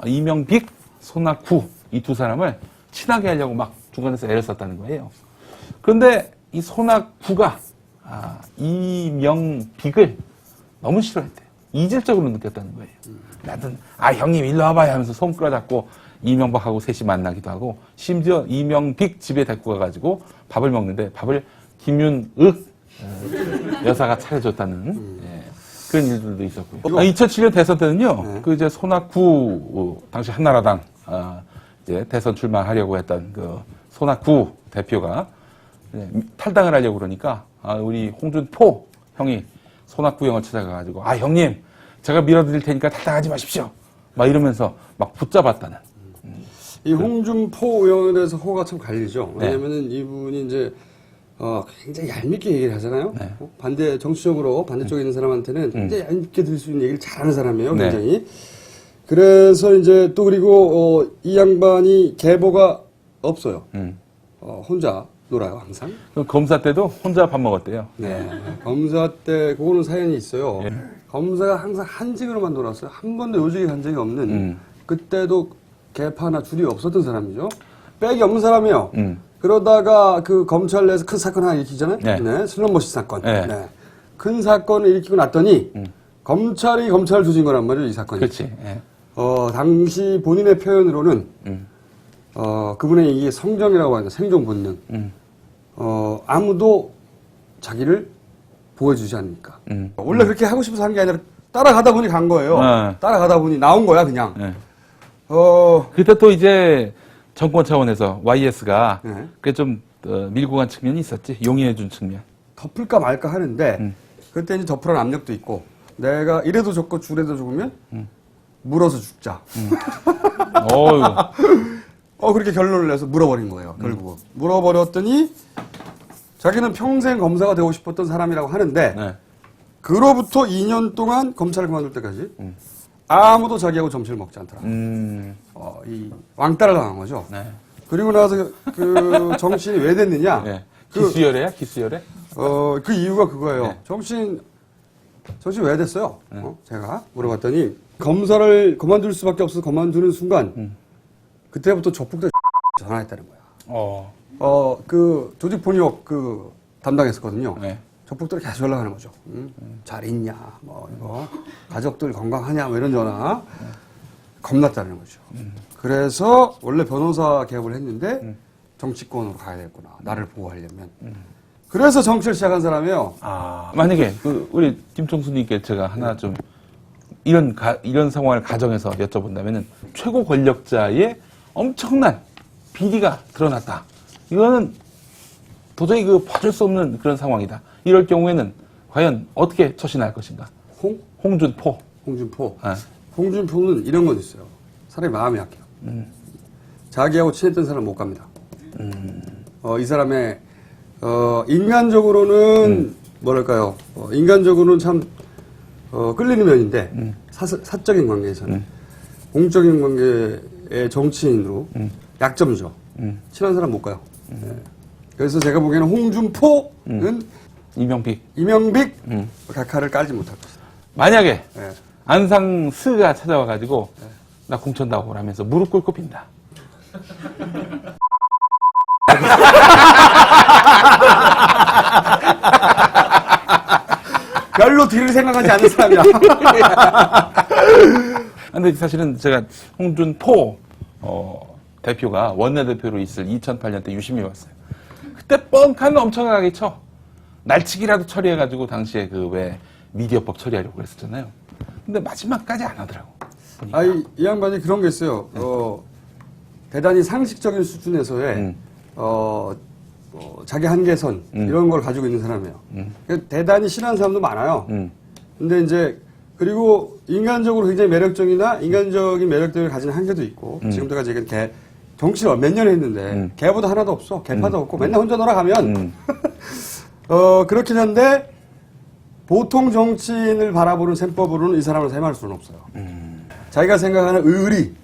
이명빅, 손학부 이 두 사람을 친하게 하려고 막 중간에서 애를 썼다는 거예요. 그런데 이 손학부가 이명빅을 너무 싫어했대요. 이질적으로 느꼈다는 거예요. 나든 형님 일로 와봐요 하면서 손 끌어잡고 이명박하고 셋이 만나기도 하고 심지어 이명빅 집에 데리고 가가지고 밥을 먹는데 밥을 김윤옥 여사가 차려줬다는 그런 일들도 있었고요. 2007년 대선 때는요. 그 이제 손학부 당시 한나라당 이제 대선 출마하려고 했던 그 손학부 대표가 탈당을 하려고 그러니까 우리 홍준포 형이 손학부 형을 찾아가가지고 형님 제가 밀어드릴 테니까 탈당하지 마십시오. 막 이러면서 막 붙잡았다는. 이 홍준포 의원에 대해서 호가 참 갈리죠. 왜냐면은 이분이 이제 굉장히 얄밉게 얘기를 하잖아요. 정치적으로 반대쪽에 있는 사람한테는 굉장히 얄밉게 들을 수 있는 얘기를 잘하는 사람이에요. 굉장히. 그래서 이제 또 그리고 이 양반이 계보가 없어요. 혼자 놀아요, 항상. 그럼 검사 때도 혼자 밥 먹었대요. 네. 검사 때 그거는 사연이 있어요. 검사가 항상 한직으로만 놀았어요. 한 번도 요직에 간 적이 없는. 그때도 개파나 줄이 없었던 사람이죠. 백이 없는 사람이에요. 그러다가 그 검찰 내에서 큰 사건 하나 일으키잖아요. 슬럼버시 사건. 큰 사건을 일으키고 났더니 검찰이 검찰을 조진 거란 말이에요, 이 사건이. 그렇지. 당시 본인의 표현으로는 그분의 이게 성정이라고 하죠. 생존 본능. 아무도 자기를 보호해주지 않으니까. 원래 그렇게 하고 싶어서 한 게 아니라 따라가다 보니 간 거예요. 따라가다 보니 나온 거야, 그냥. 그때 또 이제 정권 차원에서 YS가 그게 좀 밀고 간 측면이 있었지. 용인해준 측면. 덮을까 말까 하는데 그때 이제 덮으라는 압력도 있고 내가 이래도 좋고 저래도 좋으면 물어서 죽자. 그렇게 결론을 내서 물어버린 거예요. 결국은. 물어버렸더니 자기는 평생 검사가 되고 싶었던 사람이라고 하는데 그로부터 2년 동안 검찰을 그만둘 때까지 아무도 자기하고 점심을 먹지 않더라. 이 왕따를 당한 거죠. 그리고 나서 그 정신이 왜 됐느냐? 기수열애야? 기수열애? 그 이유가 그거예요. 정신 왜 됐어요? 제가 물어봤더니 검사를 그만둘 수밖에 없어서 그만두는 순간 그때부터 조폭들 전화했다는 거야. 그 조직폭력 그 담당했었거든요. 조폭들이 계속 연락하는 거죠. 잘 있냐, 이거 가족들 건강하냐, 이런 전화 겁났다는 거죠. 그래서 원래 변호사 개업을 했는데 정치권으로 가야 되겠구나, 나를 보호하려면. 그래서 정치를 시작한 사람이에요. 만약에 우리 김총수님께 제가 하나 좀 이런 상황을 가정해서 여쭤본다면은 최고 권력자의 엄청난 비리가 드러났다. 이거는 도저히 봐줄 수 없는 그런 상황이다. 이럴 경우에는 과연 어떻게 처신할 것인가? 홍준포. 홍준포는 이런 건 있어요. 사람이 마음이 약해요. 자기하고 친했던 사람 못 갑니다. 이 사람의 인간적으로는 뭐랄까요? 인간적으로는 참 끌리는 면인데 사적인 관계에서는 공적인 관계의 정치인으로 약점이죠. 친한 사람 못 가요. 그래서 제가 보기에는 홍준포는 이명빅 각하를 깔지 못할 것이다. 만약에 안상스가 찾아와가지고 나 공천다 오라면서 무릎 꿇고 빈다. 별로 뒤를 생각하지 않는 사람이야. 근데 사실은 제가 홍준포 대표가 원내대표로 있을 2008년 때 유심히 봤어요. 그때 뻥칸 엄청나게 쳐. 날치기라도 처리해가지고 당시에 그 왜 미디어법 처리하려고 그랬었잖아요. 근데 마지막까지 안 하더라고. 보니까. 이 양반이 그런 게 있어요. 대단히 상식적인 수준에서의 자기 한계선 이런 걸 가지고 있는 사람이에요. 대단히 싫어하는 사람도 많아요. 근데 이제 그리고 인간적으로 굉장히 매력적이나 인간적인 매력들을 가진 한계도 있고 지금까지 걔 정치를 몇 년 했는데 걔보다 하나도 없어. 걔파도 없고 맨날 혼자 놀아가면 그렇긴 한데 보통 정치인을 바라보는 셈법으로는 이 사람을 셈할 수는 없어요. 자기가 생각하는 의리,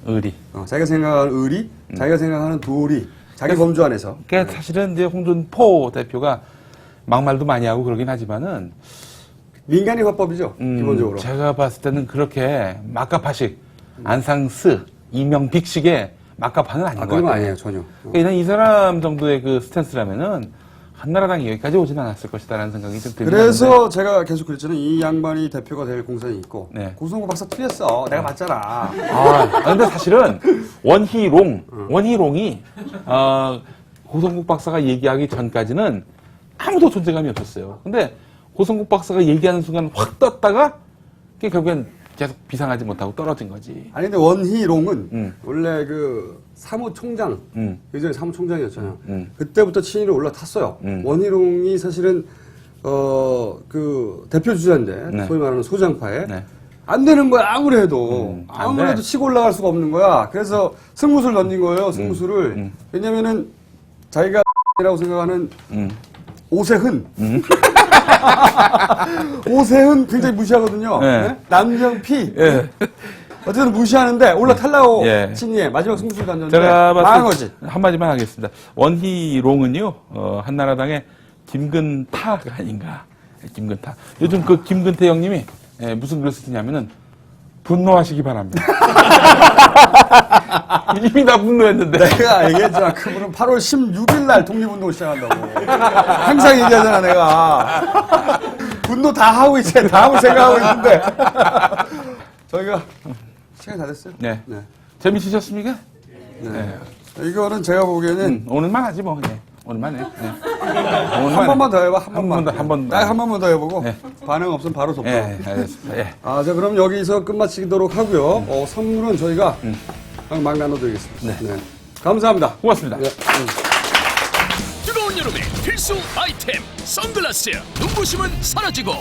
자기가 생각하는 의리, 자기가 생각하는 도리, 자기 범주 안에서. 그러니까 사실은 이제 홍준포 대표가 막말도 많이 하고 그러긴 하지만은 민간이 화법이죠, 기본적으로. 제가 봤을 때는 그렇게 막가파식, 안상스, 이명빅식의 막가파는 아닌 것 그런 거 같아요. 아니에요, 전혀. 그러니까 이 사람 정도의 그 스탠스라면은 한나라당이 여기까지 오진 않았을 것이다라는 생각이 좀 들긴 그래서 하는데. 제가 계속 그랬잖아요. 이 양반이 대표가 될 공산이 있고 네. 고성구 박사 틀렸어. 내가 봤잖아. 근데 사실은 원희롱이 고성국 박사가 얘기하기 전까지는 아무도 존재감이 없었어요. 근데 고성국 박사가 얘기하는 순간 확 떴다가 그게 결국엔 계속 비상하지 못하고 떨어진 거지. 아니 근데 원희롱은 원래 그 사무총장, 예전에 사무총장이었잖아요. 그때부터 친일에 올라탔어요. 원희롱이 사실은 그 대표 주자인데 네. 소위 말하는 소장파에 네. 안 되는 거야 아무리 해도 안 아무리 해도 돼. 치고 올라갈 수가 없는 거야. 그래서 승무수를 던진 거예요. 승무수를 왜냐면은 자기가 이라고 생각하는 오세훈. 오세훈 굉장히 무시하거든요. 네. 네? 남정피. 예. 어쨌든 무시하는데 올라타려고 예. 친이에 마지막 승부수를 던졌는데 제가 망한 봤을 거지. 때 한마디만 하겠습니다. 원희롱은요, 한나라당의 김근타가 아닌가. 김근타. 요즘 그 김근태 형님이 무슨 글을 쓰냐면은 분노하시기 바랍니다. 이미 다 분노했는데. 내가 얘기했잖아. 그분은 8월 16일 날 독립운동을 시작한다고. 항상 얘기하잖아, 내가. 분노 다 하고 이제 다음을 생각하고 있는데. 저희가 시간이 다 됐어요. 네. 네. 재밌으셨습니까? 네. 이거는 제가 보기에는 오늘만 하지 뭐. 예. 오늘만 해. 네. 한 번만 더 해봐. 한 번만. 한 번. 딱 한 번만 더 해보고 네. 반응 없으면 바로 접고. 예, 알겠습니다. 예. 자, 그럼 여기서 끝마치도록 하고요. 선물은 저희가 막 나눠드리겠습니다. 네. 감사합니다. 고맙습니다. 네. 뜨거운 여름에 필수 아이템 선글라스. 눈부심은 사라지고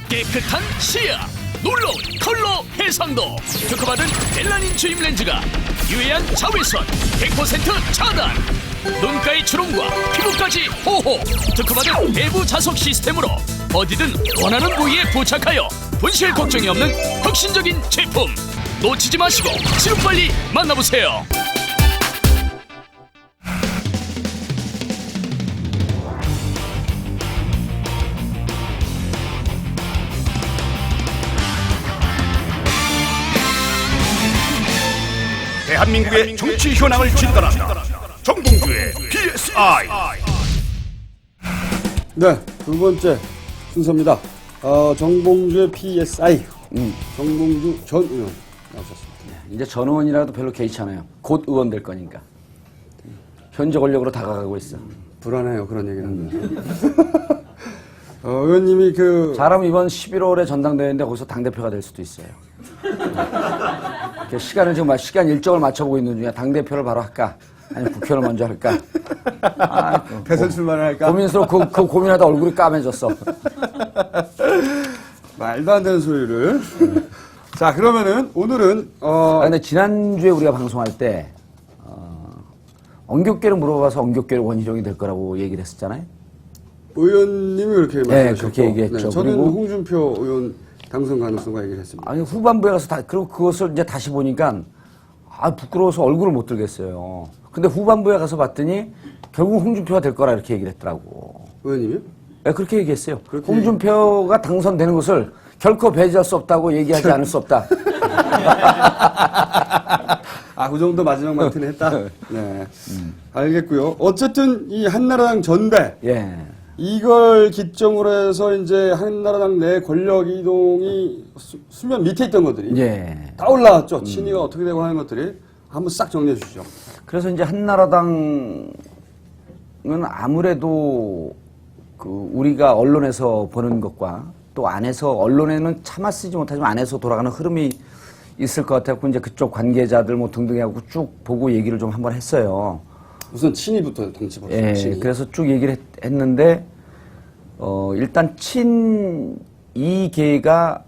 깨끗한 시야, 놀라운 컬러 해상도, 특허받은 멜라닌 주입 렌즈가 유해한 자외선 100% 차단, 눈가의 주름과 피부까지 보호, 특허받은 내부 자석 시스템으로 어디든 원하는 부위에 부착하여 분실 걱정이 없는 혁신적인 제품. 놓치지 마시고 지금 빨리 만나보세요. 대한민국의 정치 현황을 진단한다. 정봉주의 PSI. 네, 두 번째 순서입니다. 정봉주의 PSI. 정봉주 전 의원 나오셨습니다. 이제 전 의원이라도 별로 개의치 않아요. 곧 의원 될 거니까. 현재 권력으로 다가가고 있어. 불안해요, 그런 얘기를 하면. 의원님이 잘하면 이번 11월에 전당대회인데 거기서 당대표가 될 수도 있어요. 시간을 지금 시간 일정을 맞춰보고 있는 중이야. 당대표를 바로 할까? 아니면 국회의원을 먼저 할까? 대선 출마를 할까? 고민스러워. 그 고민하다 얼굴이 까매졌어. 말도 안 되는 소리를. 자, 그러면은 오늘은 근데 지난주에 우리가 방송할 때 엉겹결을 물어봐서 엉겹결 원희룡이 될 거라고 얘기를 했었잖아요. 의원님이 그렇게 말씀하셨고, 그렇게 얘기했죠. 저는 그리고 홍준표 의원 당선 가능성과 얘기를 했습니다. 아니 후반부에 가서 그리고 그것을 이제 다시 보니까 부끄러워서 얼굴을 못 들겠어요. 근데 후반부에 가서 봤더니 결국 홍준표가 될 거라 이렇게 얘기를 했더라고. 의원님이요? 네, 그렇게 얘기했어요. 그렇게 홍준표가 당선되는 것을 결코 배제할 수 없다고 얘기하지 않을 수 없다. 아, 그 정도 마지막 멘트는 했다. 네. 알겠고요. 어쨌든 이 한나라당 전대 예. 이걸 기점으로 해서 이제 한나라당 내 권력 이동이 수면 밑에 있던 것들이 예. 다 올라왔죠. 친이가 어떻게 되고 하는 것들이 한번 싹 정리해 주시죠. 그래서 이제 한나라당은 아무래도 그 우리가 언론에서 보는 것과 또 안에서 언론에는 차마 쓰지 못하지만 안에서 돌아가는 흐름이 있을 것 같아서 이제 그쪽 관계자들 뭐 등등 하고 쭉 보고 얘기를 좀 한번 했어요. 우선 친이부터 당치부터. 예. 친이. 그래서 쭉 얘기를 했는데 일단 친이계가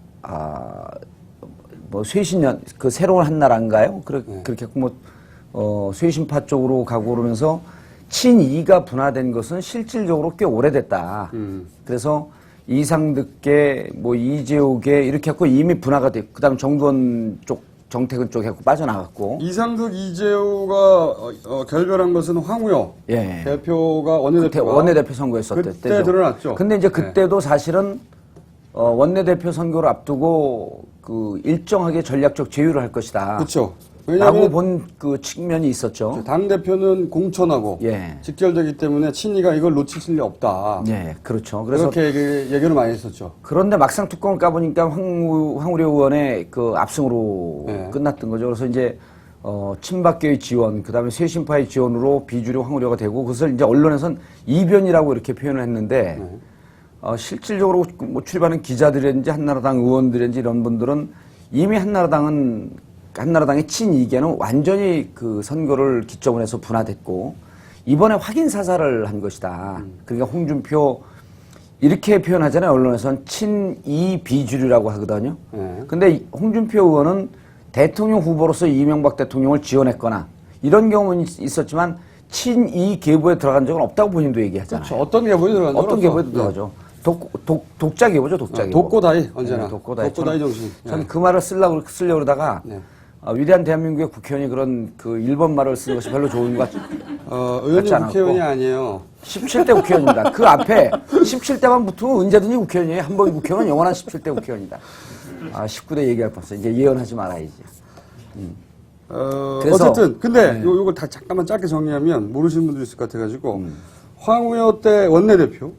뭐 쇄신연 그 새로운 한나라인가요? 그렇게 뭐 쇄신파 쪽으로 가고 그러면서 친이가 분화된 것은 실질적으로 꽤 오래됐다. 그래서 이상득계, 뭐 이재호계 이렇게 해서 이미 분화가 됐고, 그다음 정두원 쪽, 정태근 쪽 해고 빠져나갔고. 이상득 이재호가 결별한 것은 황우여 예. 대표가 그때 원내대표가 원내대표 선거했었을 그때 때죠. 드러났죠. 근데 이제 그때도 사실은 원내대표 선거를 앞두고 그 일정하게 전략적 제휴를 할 것이다. 그렇죠. 라고 왜냐하면 본 그 측면이 있었죠. 당 대표는 공천하고 예. 직결되기 때문에 친이가 이걸 놓칠 리 없다. 예, 그렇죠. 그래서 그렇게 얘기를 많이 했었죠. 그런데 막상 뚜껑을 까보니까 황우려 의원의 그 압승으로 네. 끝났던 거죠. 그래서 이제 친박계의 지원, 그다음에 쇄신파의 지원으로 비주류 황우려가 되고 그것을 이제 언론에서는 이변이라고 이렇게 표현을 했는데 실질적으로 뭐 출입하는 기자들이든지 한나라당 의원들이든지 이런 분들은 이미 한나라당의 친이계는 완전히 그 선거를 기점으로 해서 분화됐고 이번에 확인 사살을 한 것이다. 그러니까 홍준표 이렇게 표현하잖아요. 언론에서는 친이 비주류라고 하거든요. 근데 홍준표 의원은 대통령 후보로서 이명박 대통령을 지원했거나 이런 경우는 있었지만 친이 계보에 들어간 적은 없다고 본인도 얘기하잖아요. 그렇죠. 어떤 계보에 들어간 어떤 계보에도 들어가죠. 독자 계보죠, 독자 계보. 독고다이 언제나. 네, 독고다이. 독고다이 정신. 저는 그 말을 쓰려고 그러다가 네. 위대한 대한민국의 국회의원이 그런 그 일본 말을 쓰는 것이 별로 좋은 것 의원님 같지 않았고. 국회의원이 아니에요. 17대 국회의원입니다. 그 앞에 17대만 붙으면 언제든지 국회의원이에요. 한 번 국회의원은 영원한 17대 국회의원이다. 19대 얘기할 뻔했어. 이제 예언하지 말아야지. 그래서- 어쨌든 근데 요걸 다 잠깐만 짧게 정리하면 모르시는 분들 있을 것 같아가지고 황우여 때 원내대표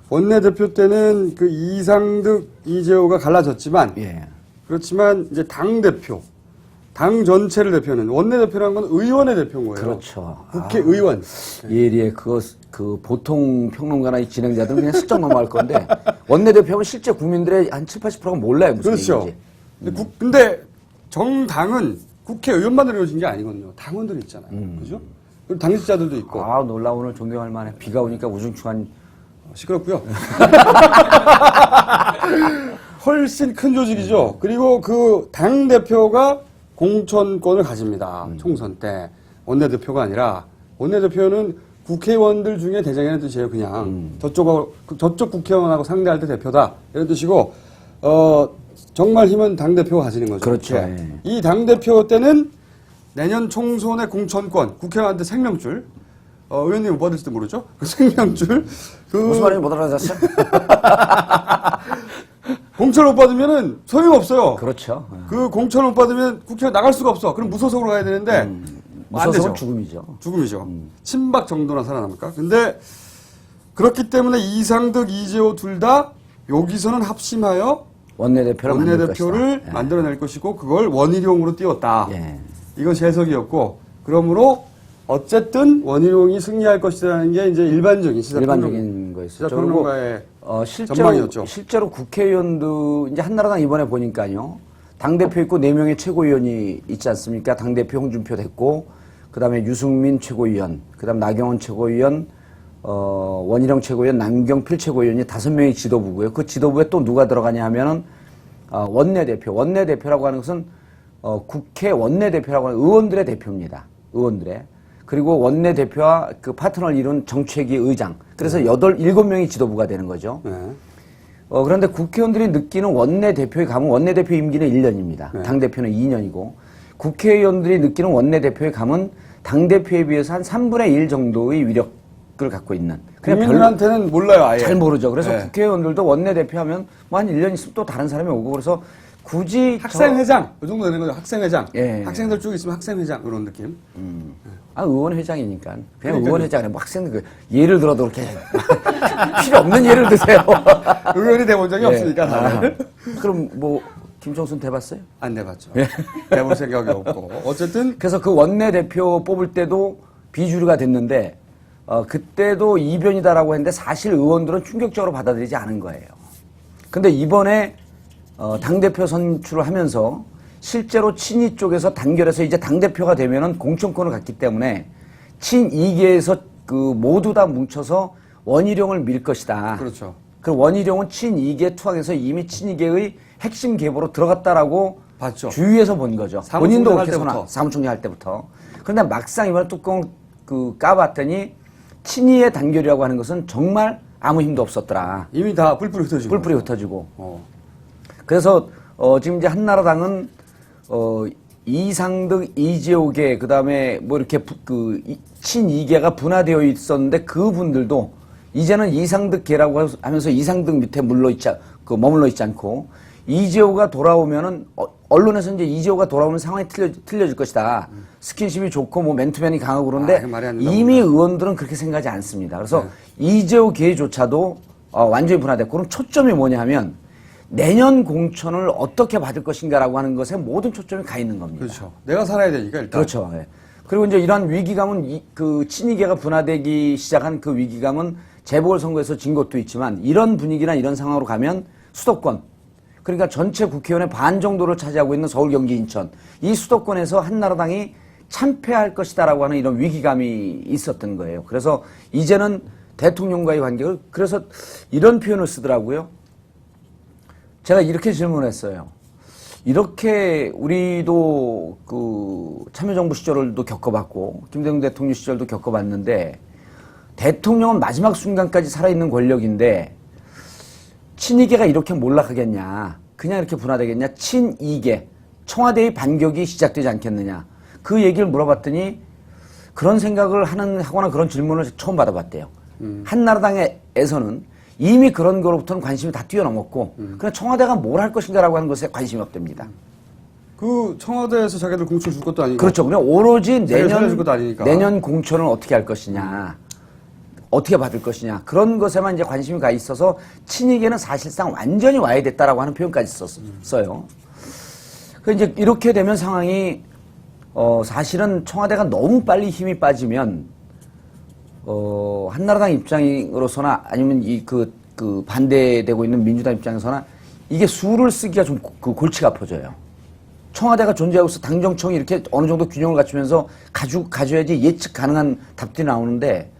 원내대표 때는 그 이상득 이재호가 갈라졌지만 예. 그렇지만 이제 당 대표 당 전체를 대표하는 원내대표라는 건 의원의 대표인 거예요. 그렇죠. 국회의원. 예리에 그 보통 평론가나 이 진행자들은 그냥 슬쩍 넘어갈 건데 원내대표는 실제 국민들의 한 70~80%가 몰라요. 무슨 그렇죠. 얘기인지. 근데 정당은 국회의원만 이루어진 게 아니거든요. 당원들이 있잖아요. 그죠? 그리고 당직자들도 있고. 아, 놀라 오늘 존경할 만해. 비가 오니까 우중충한 시끄럽고요. 훨씬 큰 조직이죠. 그리고 그 당대표가 공천권을 가집니다. 총선 때. 원내대표가 아니라 원내대표는 국회의원들 중에 대장이라는 뜻이에요. 그냥 저쪽 국회의원하고 상대할 때 대표다 이런 뜻이고 정말 힘은 당대표가 가지는 거죠. 그렇죠. 네. 예. 이 당대표 때는 내년 총선의 공천권 국회의원한테 생명줄 의원님 못 받을지도 모르죠. 그 생명줄 무슨 말인지 못 알아듣었어요? 공천을 못 받으면은 소용없어요. 그렇죠. 그 공천을 못 받으면 국회에 나갈 수가 없어. 그럼 무소속으로 가야 되는데 안 무소속은 되죠. 죽음이죠. 죽음이죠. 친박 정도나 살아남을까? 근데 그렇기 때문에 이상득, 이재호 둘 다 여기서는 합심하여 원내대표를 만들어낼 것이고 그걸 원희룡으로 띄웠다. 예. 이건 해석이었고 그러므로 어쨌든 원희룡이 승리할 것이라는 게 이제 일반적인 일반적인 거였어요. 그리고 시사평론가의 전망이었죠. 실제로 국회의원도 이제 한나라당 이번에 보니까요. 당대표 있고 4명의 최고위원이 있지 않습니까? 당대표 홍준표 됐고 그다음에 유승민 최고위원, 그다음 나경원 최고위원, 원희룡 최고위원, 남경필 최고위원이 5명의 지도부고요. 그 지도부에 또 누가 들어가냐 하면은 원내대표라고 하는 것은 국회 원내대표라고 하는 의원들의 대표입니다. 의원들의. 그리고 원내대표와 그 파트너를 이룬 정책위 의장. 그래서 7명이 지도부가 되는 거죠. 네. 그런데 국회의원들이 느끼는 원내대표의 감은 원내대표 임기는 1년입니다. 네. 당대표는 2년이고 국회의원들이 느끼는 원내대표의 감은 당대표에 비해서 한 3분의 1 정도의 인식을 갖고 있는. 그냥 국민들한테는 몰라요, 아예. 잘 모르죠. 그래서 네. 국회의원들도 원내대표하면 뭐 한 1년 있으면 또 다른 사람이 오고 그래서 굳이 학생회장, 이 정도 되는 거죠. 학생회장. 예. 학생들 쭉 있으면 학생회장 이런 느낌. 의원회장이니까 그냥 그러니까요. 의원회장에 뭐 학생들 예를 들어도 그렇게 필요 없는 예를 드세요. 의원이 돼본 적이 예. 없으니까 나는. 그럼 뭐 김종순 돼봤어요? 안 돼봤죠. 돼볼 생각이 없고. 어쨌든 그래서 그 원내대표 뽑을 때도 비주류가 됐는데 그때도 이변이다라고 했는데 사실 의원들은 충격적으로 받아들이지 않은 거예요. 근데 이번에 당대표 선출을 하면서 실제로 친이 쪽에서 단결해서 이제 당대표가 되면은 공천권을 갖기 때문에 친이계에서 그 모두 다 뭉쳐서 원희룡을 밀 것이다. 그렇죠. 그 원희룡은 친이계 투항에서 이미 친이계의 핵심 계보로 들어갔다라고 봤죠. 주위에서 본 거죠. 사무총장 본인도 할 그렇게 때부터. 사무총장 할 때부터. 그런데 막상 이번에 뚜껑 까봤더니 친이의 단결이라고 하는 것은 정말 아무 힘도 없었더라. 이미 다 뿔뿔이 흩어지고. 뿔뿔이 흩어지고. 어. 그래서 지금 이제 한나라당은 이상득, 이재호계 그다음에 뭐 이렇게 친이계가 분화되어 있었는데 그분들도 이제는 이상득계라고 하면서 이상득 밑에 머물러 있지 않고 이재호가 돌아오면은 언론에서 이제 이재호가 돌아오면 상황이 틀려질 것이다. 스킨십이 좋고 뭐 맨투맨이 강하고 그런데 그 말이 안 된다고 이미 의원들은 그렇게 생각하지 않습니다. 그래서 이재호 계조차도 완전히 분화됐고 그럼 초점이 뭐냐 하면 내년 공천을 어떻게 받을 것인가라고 하는 것에 모든 초점이 가 있는 겁니다. 그렇죠. 내가 살아야 되니까 일단. 그렇죠. 예. 그리고 이제 이러한 위기감은 그 친이계가 분화되기 시작한 그 위기감은 재보궐선거에서 진 것도 있지만 이런 분위기나 이런 상황으로 가면 수도권 그러니까 전체 국회의원의 반 정도를 차지하고 있는 서울, 경기, 인천 이 수도권에서 한나라당이 참패할 것이다라고 하는 이런 위기감이 있었던 거예요. 그래서 이제는 대통령과의 관계를 그래서 이런 표현을 쓰더라고요. 제가 이렇게 질문했어요. 이렇게 우리도 그 참여정부 시절도 겪어봤고 김대중 대통령 시절도 겪어봤는데 대통령은 마지막 순간까지 살아있는 권력인데 친이계가 이렇게 몰락하겠냐 그냥 이렇게 분화되겠냐 친이계 청와대의 반격이 시작되지 않겠느냐 그 얘기를 물어봤더니 그런 생각을 하거나 그런 질문을 처음 받아봤대요. 한나라당에서는 이미 그런 거로부터는 관심이 다 뛰어넘었고 그냥 청와대가 뭘 할 것인가라고 하는 것에 관심이 없답니다. 그 청와대에서 자기들 공천 줄 것도 아니고. 그렇죠. 그냥 오로지 살려줄 것도 아니니까. 내년 공천을 어떻게 할 것이냐, 어떻게 받을 것이냐 그런 것에만 이제 관심이 가 있어서 친이계는 사실상 완전히 와야 됐다라고 하는 표현까지 썼어요. 그 이제 이렇게 되면 상황이 사실은 청와대가 너무 빨리 힘이 빠지면 한나라당 입장으로서나 아니면 그 반대되고 있는 민주당 입장에서나 이게 수를 쓰기가 좀 골치가 아파져요. 청와대가 존재하고 있어 당정청이 이렇게 어느 정도 균형을 갖추면서 가져야지 예측 가능한 답들이 나오는데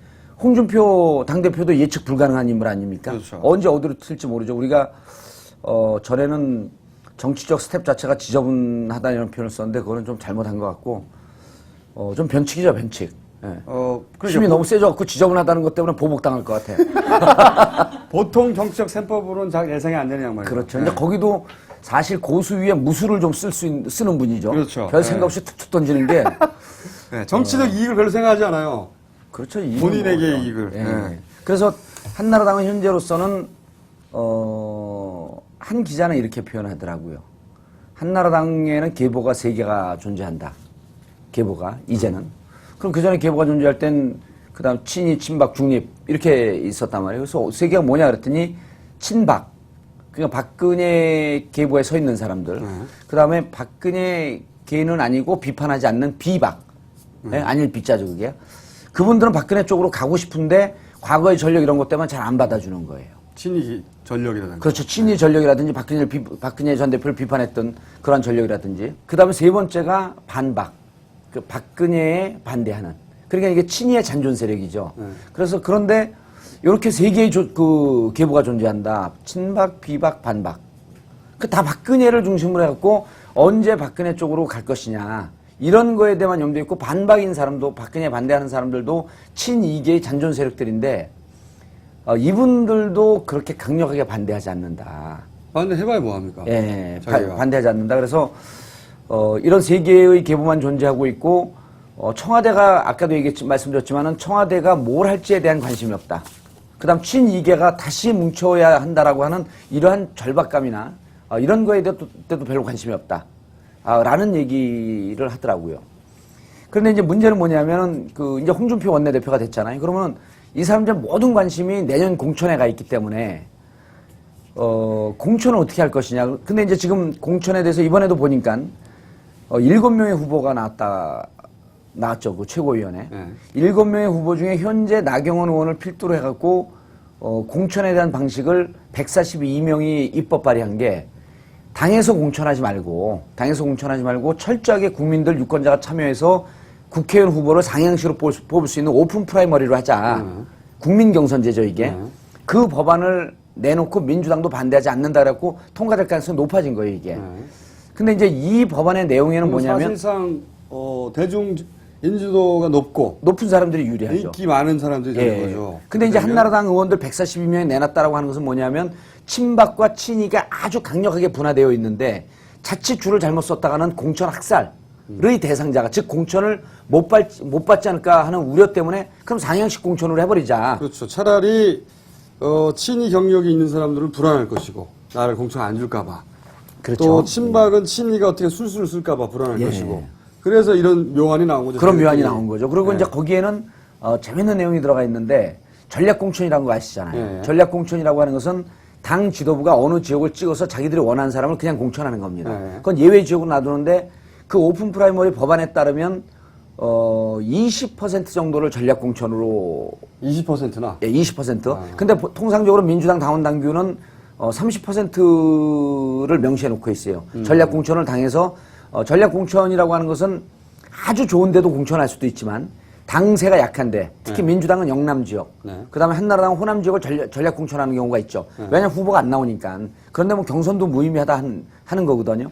홍준표 당대표도 예측 불가능한 인물 아닙니까? 그렇죠. 언제 어디로 튈지 모르죠. 우리가 전에는 정치적 스텝 자체가 지저분하다는 이런 표현을 썼는데 그거는 좀 잘못한 것 같고 좀 변칙이죠, 변칙. 예. 힘이 너무 세져갖고 지저분하다는 것 때문에 보복당할 것 같아. 보통 정치적 셈법으로는 잘 예상이 안 되는 양말이에요. 그렇죠. 근데 거기도 사실 고수 위에 무술을 좀 쓰는 분이죠. 그렇죠. 별 생각 없이 툭툭 던지는 게. 네, 정치적 이익을 별로 생각하지 않아요. 그렇죠. 본인에게 이익을. 예. 네. 그래서 한나라당은 현재로서는 한 기자는 이렇게 표현하더라고요. 한나라당에는 계보가 3개가 존재한다. 계보가 이제는. 그럼 그 전에 계보가 존재할 땐 그다음 친이, 친박, 중립 이렇게 있었단 말이에요. 그래서 3개가 뭐냐 그랬더니 친박. 그러니까 박근혜 계보에 서 있는 사람들. 그다음에 박근혜 계는 아니고 비판하지 않는 비박. 네? 아닐 비자죠 그게. 그분들은 박근혜 쪽으로 가고 싶은데 과거의 전력 이런 것 때문에 잘 안 받아주는 거예요. 친이 전력이라든가. 그렇죠. 친이 전력이라든지 박근혜 전 대표를 비판했던 그런 전력이라든지. 그다음에 3번째가 반박. 그 박근혜에 반대하는. 그러니까 이게 친이의 잔존 세력이죠. 그래서 그런데 이렇게 3개의 그 계보가 존재한다. 친박, 비박, 반박. 그 다 박근혜를 중심으로 해갖고 언제 박근혜 쪽으로 갈 것이냐. 이런 거에 대한 염두에 있고 반박인 사람도 박근혜 반대하는 사람들도 친이계의 잔존 세력들인데 이분들도 그렇게 강력하게 반대하지 않는다. 반대해봐야 뭐합니까? 예, 자기가. 반대하지 않는다. 그래서 이런 3개의 계보만 존재하고 있고 청와대가 아까도 말씀드렸지만은 청와대가 뭘 할지에 대한 관심이 없다. 그다음 친이계가 다시 뭉쳐야 한다라고 하는 이러한 절박감이나 이런 거에 대해도 별로 관심이 없다. 라는 얘기를 하더라고요. 그런데 이제 문제는 뭐냐면은 이제 홍준표 원내대표가 됐잖아요. 그러면 이 사람들 모든 관심이 내년 공천에 가 있기 때문에 공천을 어떻게 할 것이냐. 근데 이제 지금 공천에 대해서 이번에도 보니까 7명의 후보가 나왔죠. 그 최고위원회. 7명의 후보 중에 현재 나경원 의원을 필두로 해갖고 공천에 대한 방식을 142명이 입법 발의한 게 당에서 공천하지 말고 철저하게 국민들 유권자가 참여해서 국회의원 후보를 상향식으로 뽑을 수 있는 오픈 프라이머리로 하자. 국민 경선제죠, 이게. 그 법안을 내놓고 민주당도 반대하지 않는다 그래갖고 통과될 가능성이 높아진 거예요, 이게. 근데 이제 이 법안의 내용에는 뭐냐면 사실상 대중 인지도가 높은 사람들이 유리하죠. 인기 많은 사람들이 되는 거죠. 근데 이제 한나라당 의원들 142명이 내놨다라고 하는 것은 뭐냐면 친박과 친이가 아주 강력하게 분화되어 있는데 자칫 줄을 잘못 썼다가는 공천 학살의 대상자가 즉 공천을 못 받지 않을까 하는 우려 때문에 그럼 상향식 공천으로 해버리자. 그렇죠. 차라리 친이 경력이 있는 사람들은 불안할 것이고 나를 공천 안 줄까 봐. 그렇죠. 또 친박은 친이가 어떻게 술수를 쓸까 봐 불안할 예. 것이고. 그래서 이런 묘안이 나온 거죠. 그런 묘안이 나온 거죠. 그리고 네. 이제 거기에는 재밌는 내용이 들어가 있는데 전략공천이라는 거 아시잖아요. 네. 전략공천이라고 하는 것은 당 지도부가 어느 지역을 찍어서 자기들이 원하는 사람을 그냥 공천하는 겁니다. 네. 그건 예외 지역으로 놔두는데 그 오픈 프라이머리 법안에 따르면 20% 정도를 전략공천으로 20%나. 예, 20%. 근데 통상적으로 민주당 당원 당규는 30%를 명시해 놓고 있어요. 전략공천을 당해서 전략공천이라고 하는 것은 아주 좋은데도 공천할 수도 있지만 당세가 약한데 특히 민주당은 영남 지역, 그다음에 한나라당은 호남 지역을 전략 공천하는 경우가 있죠. 왜냐하면 후보가 안 나오니까. 그런데 뭐 경선도 무의미하다 하는 거거든요.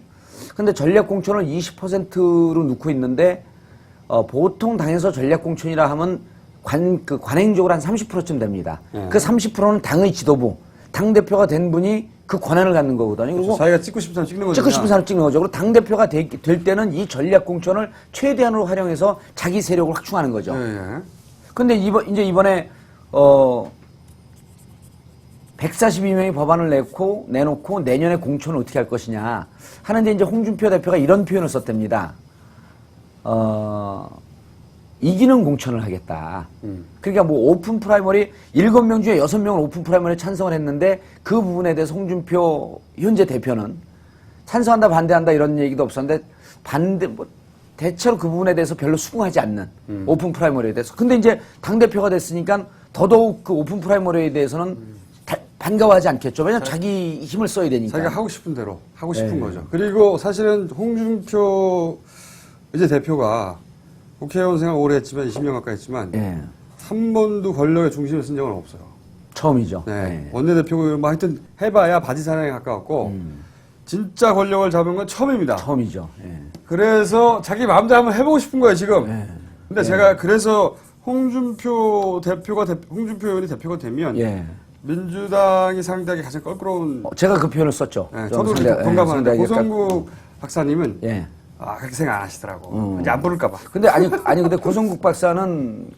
근데 전략 공천을 20%로 놓고 있는데 보통 당에서 전략 공천이라 하면 관행적으로 한 30%쯤 됩니다. 그 30%는 당의 지도부, 당 대표가 된 분이 그 권한을 갖는 거거든요. 그리고 자기가 찍고 싶은 사람 찍는 거죠. 찍고 싶은 사람 찍는 거죠. 그리고 당대표가 될 때는 이 전략공천을 최대한으로 활용해서 자기 세력을 확충하는 거죠. 그런데 이번에 142명의 법안을 내놓고 내년에 공천을 어떻게 할 것이냐 하는데 이제 홍준표 대표가 이런 표현을 썼답니다. 이기는 공천을 하겠다. 그러니까 뭐 오픈 프라이머리 7명 중에 6명은 오픈 프라이머리에 찬성을 했는데 그 부분에 대해서 홍준표 현재 대표는 찬성한다 반대한다 이런 얘기도 없었는데 대체로 그 부분에 대해서 별로 수긍하지 않는 오픈 프라이머리에 대해서. 근데 이제 당대표가 됐으니까 더더욱 그 오픈 프라이머리에 대해서는 반가워하지 않겠죠. 왜냐하면 자기 힘을 써야 되니까. 자기가 하고 싶은 대로 하고 싶은 거죠. 그리고 사실은 홍준표 이제 대표가 국회의원 생활 오래 했지만 20년 가까이 했지만 한 번도 권력의 중심에 쓴 적은 없어요. 처음이죠. 네. 원내대표고 뭐 하여튼 해봐야 바지 사냥에 가까웠고 진짜 권력을 잡은 건 처음입니다. 처음이죠. 그래서 자기 마음대로 한번 해보고 싶은 거예요 지금. 근데 제가 그래서 홍준표 의원이 대표가 되면 민주당이 상대하기 가장 껄끄러운. 제가 그 표현을 썼죠. 저도 공감하는데 고성국 박사님은 그렇게 생각 안 하시더라고. 이제 안 부를까봐. 근데 근데 고성국 박사는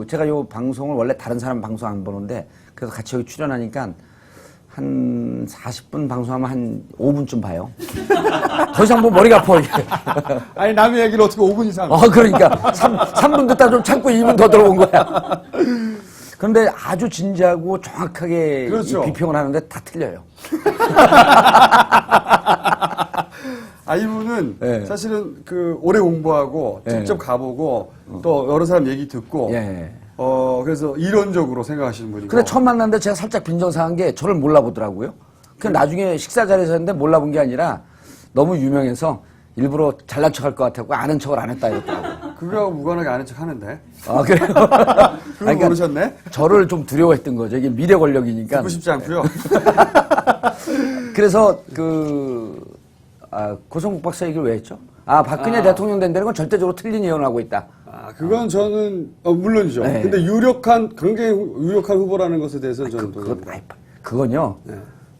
제가 요 방송을 원래 다른 사람 방송 안 보는데 그래서 같이 여기 출연하니까 한 40분 방송하면 한 5분쯤 봐요. 더 이상 뭐 머리가 아파. 아니 남의 얘기를 어떻게 5분 이상. 그러니까 3분 듣다 좀 참고 2분 더 들어온 거야. 그런데 아주 진지하고 정확하게 그렇죠. 이 비평을 하는데 다 틀려요. 이분은 사실은 오래 공부하고 직접 가보고 또 여러 사람 얘기 듣고 그래서 이론적으로 생각하시는 분이고. 근데 처음 만났는데 제가 살짝 빈정상한 게 저를 몰라보더라고요. 그냥 나중에 식사 자리에서 했는데 몰라본 게 아니라 너무 유명해서 일부러 잘난 척할 것 같았고 아는 척을 안 했다 이랬더라고요. 그거하고 무관하게 아는 척 하는데. 그래요? 그걸 모르셨네? 저를 좀 두려워했던 거죠. 이게 미래 권력이니까. 듣고 싶지 않고요. 그래서 고성국 박사 얘기를 왜 했죠? 박근혜 대통령 된다는 건 절대적으로 틀린 예언을 하고 있다. 그건 저는 물론이죠. 네. 근데 굉장히 유력한 후보라는 것에 대해서는 저는 동의합니다. 그건요.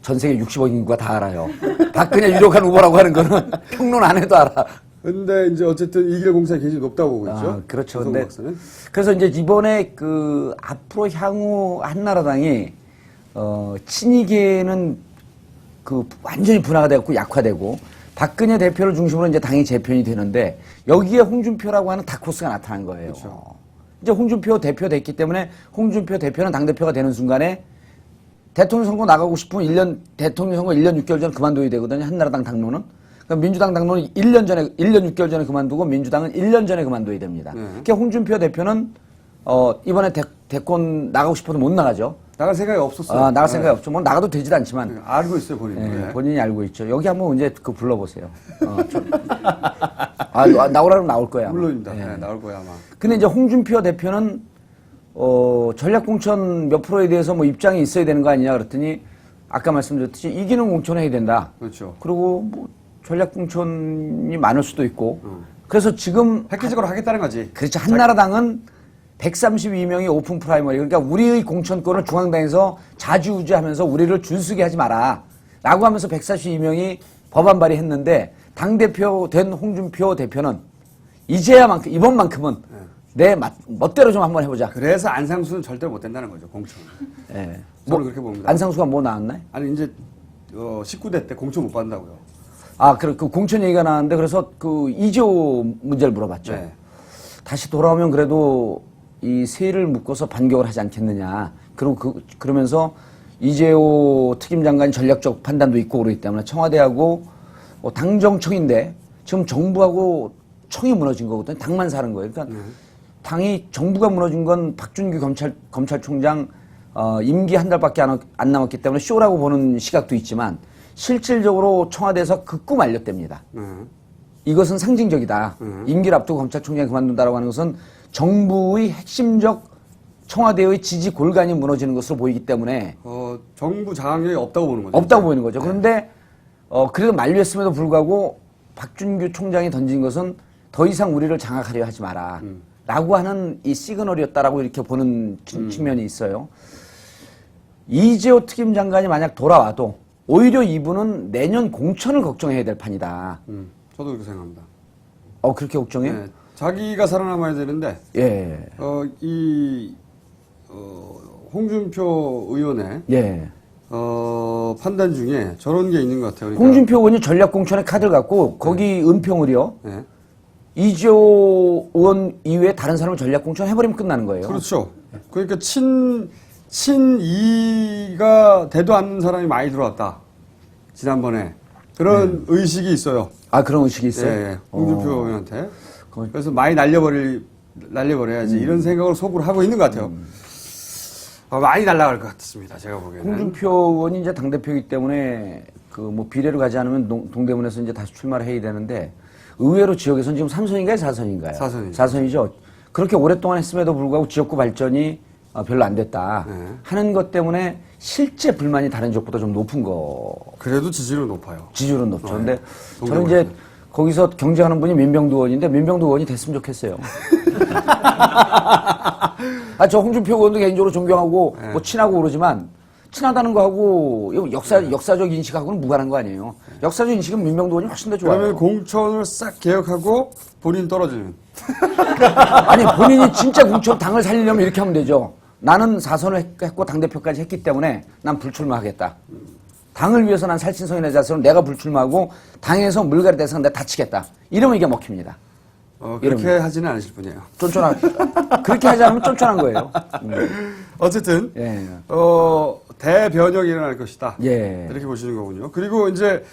전 세계 60억 인구가 다 알아요. 박근혜 유력한 후보라고 하는 거는 평론 안 해도 알아. 근데 이제 어쨌든 이길 공산이 굉장히 높다고 보고 있죠. 아, 그렇죠. 조성모 근데 박사는. 그래서 이제 이번에 그 앞으로 향후 한나라당이 친이계는 그 완전히 분화가 되고 약화되고 박근혜 대표를 중심으로 이제 당이 재편이 되는데 여기에 홍준표라고 하는 다크호스가 나타난 거예요. 그렇죠. 이제 홍준표 대표 됐기 때문에 홍준표 대표는 당대표가 되는 순간에 대통령 선거 나가고 싶으면 대통령 선거 1년 6개월 전에 그만둬야 되거든요. 한나라당 당론은. 그러니까 민주당 당론은 1년 6개월 전에 그만두고 민주당은 1년 전에 그만둬야 됩니다. 그러니까 홍준표 대표는 이번에 대권 나가고 싶어도 못 나가죠. 나갈 생각이 없었어요. 나갈 생각이 없죠. 뭐 나가도 되지도 않지만. 알고 있어요, 본인이. 예, 본인이 알고 있죠. 여기 한번 이제 그 불러보세요. 나오라면 나올 거야. 아마. 물론입니다. 예. 네, 나올 거야, 아마. 근데 이제 홍준표 대표는 전략공천 몇 프로에 대해서 뭐 입장이 있어야 되는 거 아니냐 그랬더니 아까 말씀드렸듯이 이기는 공천 해야 된다. 그렇죠. 그리고 뭐 전략공천이 많을 수도 있고. 그래서 지금 획기적으로 하겠다는 거지. 그렇죠. 한나라당은 132명이 오픈 프라이머리. 그러니까 우리의 공천권을 중앙당에서 자주우지하면서 우리를 줄서게 하지 마라. 라고 하면서 142명이 법안 발의했는데 당대표 된 홍준표 대표는 이번만큼은 내 멋대로 좀 한번 해보자. 그래서 안상수는 절대로 못 된다는 거죠, 공천. 예. 저는 그렇게 봅니다. 안상수가 뭐 나왔나요? 아니, 이제 19대 때 공천 못 받는다고요. 그 공천 얘기가 나왔는데 그래서 그 이재호 문제를 물어봤죠. 네. 다시 돌아오면 그래도 이 세를 묶어서 반격을 하지 않겠느냐. 그리고 그러면서 이재호 특임장관이 전략적 판단도 있고 그러기 때문에 청와대하고 당정청인데 지금 정부하고 청이 무너진 거거든요. 당만 사는 거예요. 그러니까 당이 정부가 무너진 건 박준규 검찰총장 임기 한 달밖에 안 남았기 때문에 쇼라고 보는 시각도 있지만 실질적으로 청와대에서 극구 말렸답니다. 이것은 상징적이다. 임기를 앞두고 검찰총장이 그만둔다라고 하는 것은 정부의 핵심적 청와대의 지지 골간이 무너지는 것으로 보이기 때문에 정부 장악력이 없다고 보는 거죠. 없다고 보이는 거죠. 그런데 그래도 만류했음에도 불구하고 박준규 총장이 던진 것은 더 이상 우리를 장악하려 하지 마라. 라고 하는 이 시그널이었다라고 이렇게 보는 측면이 있어요. 이재호 특임장관이 만약 돌아와도 오히려 이분은 내년 공천을 걱정해야 될 판이다. 저도 그렇게 생각합니다. 그렇게 걱정해요? 네, 자기가 살아남아야 되는데, 예. 홍준표 의원의 예. 판단 중에 저런 게 있는 것 같아요. 그러니까, 홍준표 의원이 전략공천의 카드를 갖고 거기 은평을요. 네. 이재호 의원 이외에 다른 사람을 전략공천 해버리면 끝나는 거예요. 그렇죠. 그러니까 친이가 되도 않는 사람이 많이 들어왔다. 지난번에. 그런 의식이 있어요. 그런 의식이 있어요? 예, 홍준표 의원한테. 그래서 많이 날려버려야지. 이런 생각을 속으로 하고 있는 것 같아요. 많이 날아갈 것 같습니다. 제가 보기에는. 홍준표 의원이 이제 당대표이기 때문에 뭐 비례를 가지 않으면 동대문에서 이제 다시 출마를 해야 되는데 의외로 지역에서는 지금 3선인가요? 4선인가요? 4선이죠. 4선이죠. 그렇게 오랫동안 했음에도 불구하고 지역구 발전이 별로 안 됐다 하는 것 때문에 실제 불만이 다른 지역보다 좀 높은 거. 그래도 지지율은 높아요. 지지율은 높죠. 근데 동대문에서. 저는 이제 거기서 경쟁하는 분이 민병두 의원인데 민병두 의원이 됐으면 좋겠어요. 저 홍준표 의원도 개인적으로 존경하고 뭐 친하고 그러지만 친하다는 거하고 역사적 인식하고는 무관한 거 아니에요. 역사적 인식은 민병두 의원이 훨씬 더 좋아요. 그러면 공천을 싹 개혁하고 본인 떨어지는. 아니 본인이 진짜 공천 당을 살리려면 이렇게 하면 되죠. 나는 4선을 했고 당대표까지 했기 때문에 난 불출마하겠다. 당을 위해서 난 살신성인의 자세로 내가 불출마하고 당에서 물갈이 대상 내가 다치겠다. 이러면 이게 먹힙니다. 그렇게 하지는 않으실 분이에요. 그렇게 하지 않으면 쫀쫀한 거예요. 어쨌든, 예. 대변혁이 일어날 것이다. 예. 이렇게 보시는 거군요. 그리고 이제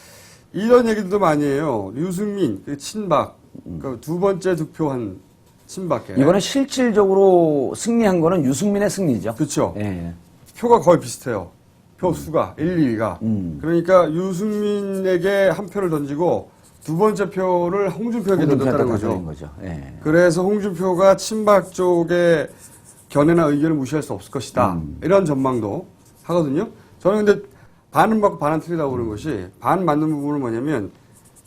이런 얘기도 많이 해요. 유승민, 친박, 그 두 번째 득표한 친박계. 이번에 실질적으로 승리한 거는 유승민의 승리죠. 그렇죠. 예. 표가 거의 비슷해요. 표 수가 1, 2위가. 그러니까 유승민에게 한 표를 던지고 두 번째 표를 홍준표에게 던졌다는 거죠. 예. 그래서 홍준표가 친박 쪽의 견해나 의견을 무시할 수 없을 것이다. 이런 전망도 하거든요. 저는 근데 반은 맞고 반은 틀리다고 보는 것이 반 맞는 부분은 뭐냐면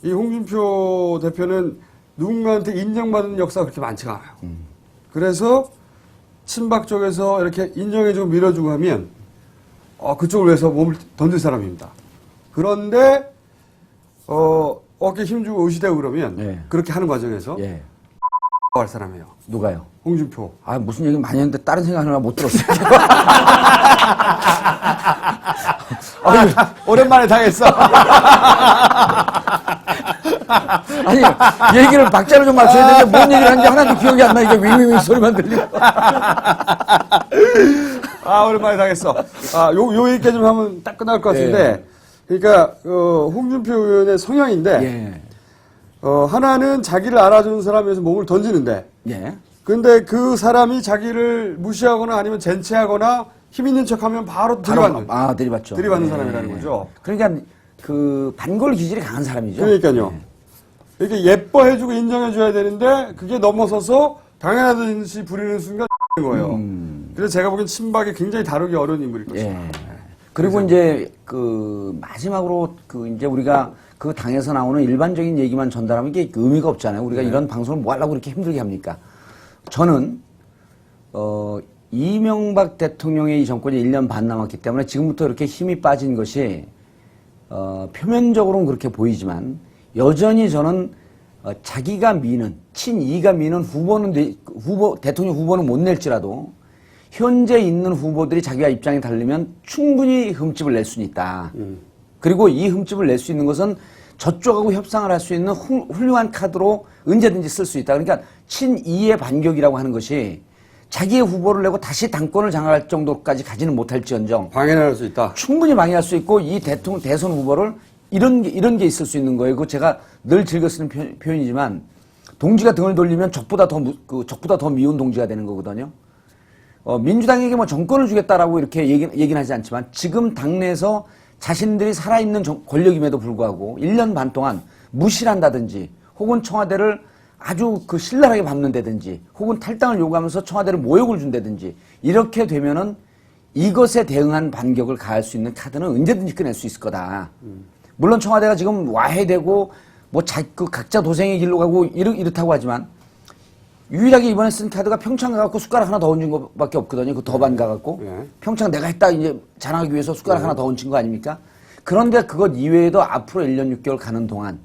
이 홍준표 대표는 누군가한테 인정받은 역사가 그렇게 많지가 않아요. 그래서 친박 쪽에서 이렇게 인정해주고 밀어주고 하면 그쪽을 위해서 몸을 던질 사람입니다. 그런데 어깨 힘주고 의시되고 그러면 예. 그렇게 하는 과정에서 예. 할 사람이에요. 누가요? 홍준표. 아, 무슨 얘기 많이 했는데 다른 생각하느라 못 들었어요. 오랜만에 당했어. 아니, 얘기를 박자를 좀 맞춰야 되는데 뭔 얘기를 하는지 하나도 기억이 안 나. 이게 윙윙윙 소리만 들리고. 오랜만에 당했어. 요 얘기까지 좀 하면 딱 끝날 것 같은데. 그러니까, 홍준표 의원의 성향인데, 예. 하나는 자기를 알아주는 사람에서 몸을 던지는데, 예. 근데 그 사람이 자기를 무시하거나 아니면 젠체하거나 힘 있는 척 하면 바로 들이받는. 들이받죠. 들이받는 예. 사람이라는 거죠. 그러니까 그 반골 기질이 강한 사람이죠. 그러니까요. 예. 이렇게 예뻐해주고 인정해줘야 되는데, 그게 넘어서서 당연하듯이 부리는 순간 거예요. 그래서 제가 보기엔 친박이 굉장히 다루기 어려운 인물일 것입니다. 예. 그리고 이제 그 마지막으로 그 이제 우리가 그 당에서 나오는 일반적인 얘기만 전달하면 이게 의미가 없잖아요. 우리가 이런 방송을 뭐 하려고 그렇게 힘들게 합니까? 저는 이명박 대통령의 이 정권이 1년 반 남았기 때문에 지금부터 이렇게 힘이 빠진 것이 표면적으로는 그렇게 보이지만 여전히 저는 자기가 미는 친이가 미는 대통령 후보는 못 낼지라도 현재 있는 후보들이 자기와 입장이 다르면 충분히 흠집을 낼 수는 있다. 그리고 이 흠집을 낼 수 있는 것은 저쪽하고 협상을 할 수 있는 훌륭한 카드로 언제든지 쓸 수 있다. 그러니까 친이의 반격이라고 하는 것이 자기의 후보를 내고 다시 당권을 장악할 정도까지 가지는 못할지언정 방해를 할 수 있다. 충분히 방해할 수 있고 이 대선 후보를 이런 게 있을 수 있는 거예요. 그 제가 늘 즐겨 쓰는 표현이지만 동지가 등을 돌리면 적보다 더 미운 동지가 되는 거거든요. 민주당에게 뭐 정권을 주겠다라고 이렇게 얘기는 하지 않지만 지금 당내에서 자신들이 살아있는 권력임에도 불구하고 1년 반 동안 무시를 한다든지 혹은 청와대를 아주 그 신랄하게 밟는다든지 혹은 탈당을 요구하면서 청와대를 모욕을 준다든지 이렇게 되면은 이것에 대응한 반격을 가할 수 있는 카드는 언제든지 꺼낼 수 있을 거다. 물론 청와대가 지금 와해되고 뭐 각자 도생의 길로 가고 이렇다고 하지만 유일하게 이번에 쓴 카드가 평창 가갖고 숟가락 하나 더 얹은 것밖에 없거든요. 그 더반 가갖고. 네. 평창 내가 했다 이제 자랑하기 위해서 숟가락 하나 더 얹힌 거 아닙니까? 그런데 그것 이외에도 앞으로 1년 6개월 가는 동안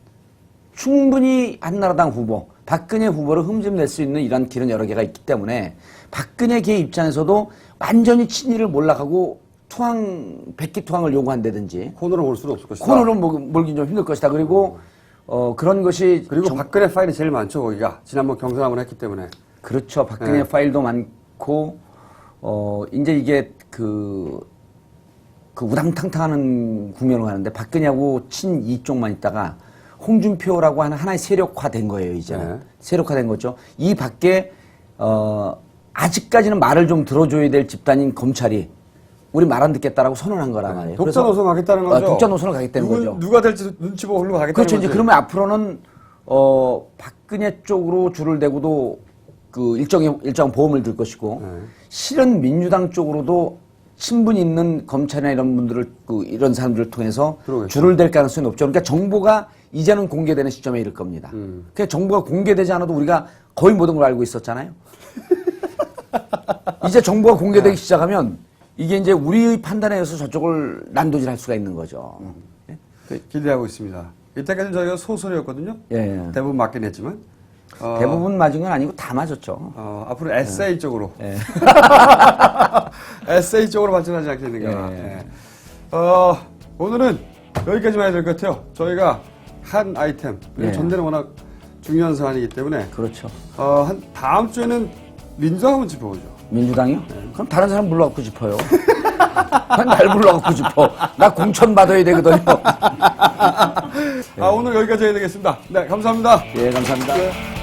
충분히 한나라당 후보, 박근혜 후보를 흠집낼 수 있는 이런 길은 여러 개가 있기 때문에 박근혜 개 입장에서도 완전히 친이를 몰락하고 백기투항을 요구한다든지 코너로 올 수는 없을 것이다. 코너로 몰긴 좀 힘들 것이다. 그리고 그런 것이 그리고 박근혜 파일이 제일 많죠, 거기가. 지난번 경선 한번 했기 때문에. 그렇죠. 박근혜 네. 파일도 많고 이제 이게 그 우당탕탕하는 국면으로 가는데 박근혜하고 친이 쪽만 있다가 홍준표라고 하는 하나의 세력화된 거예요, 이제는. 네. 세력화된 거죠. 이 밖에 아직까지는 말을 좀 들어줘야 될 집단인 검찰이 우리 말 안 듣겠다라고 선언한 거란 말이에요. 독자 노선 가겠다는 거죠. 독자 노선을 가겠다는 거죠. 누가 될지 눈치 보고 흘러가겠다는 그렇죠. 거죠. 이제 그러면 앞으로는 박근혜 쪽으로 줄을 대고도 그 일정 보험을 들 것이고 실은 민주당 쪽으로도 친분 있는 검찰이나 이런 분들을 이런 사람들을 통해서 들어오겠죠. 줄을 댈 가능성이 높죠. 그러니까 정보가 이제는 공개되는 시점에 이를 겁니다. 그러니까 정보가 공개되지 않아도 우리가 거의 모든 걸 알고 있었잖아요. 이제 정보가 공개되기 시작하면 이게 이제 우리의 판단에 의해서 저쪽을 난도질할 수가 있는 거죠. 기대하고 있습니다. 이때까지는 저희가 소설이었거든요. 예. 대부분 맞긴 했지만. 대부분 맞은 건 아니고 다 맞았죠. 앞으로 에세이 쪽으로. 예. 에세이 쪽으로 발전하지 않겠는가. 예. 예. 오늘은 여기까지만 해야 될 것 같아요. 저희가 한 아이템, 그리고 예. 전대는 워낙 중요한 사안이기 때문에. 그렇죠. 다음 주에는 민주당 한번 짚어보죠. 민주당이요? 그럼 다른 사람 불러갖고 짚어요. 날 불러갖고 짚어. 나 공천 받아야 되거든요. 오늘 여기까지 해야 되겠습니다. 네, 감사합니다. 예, 감사합니다. 네.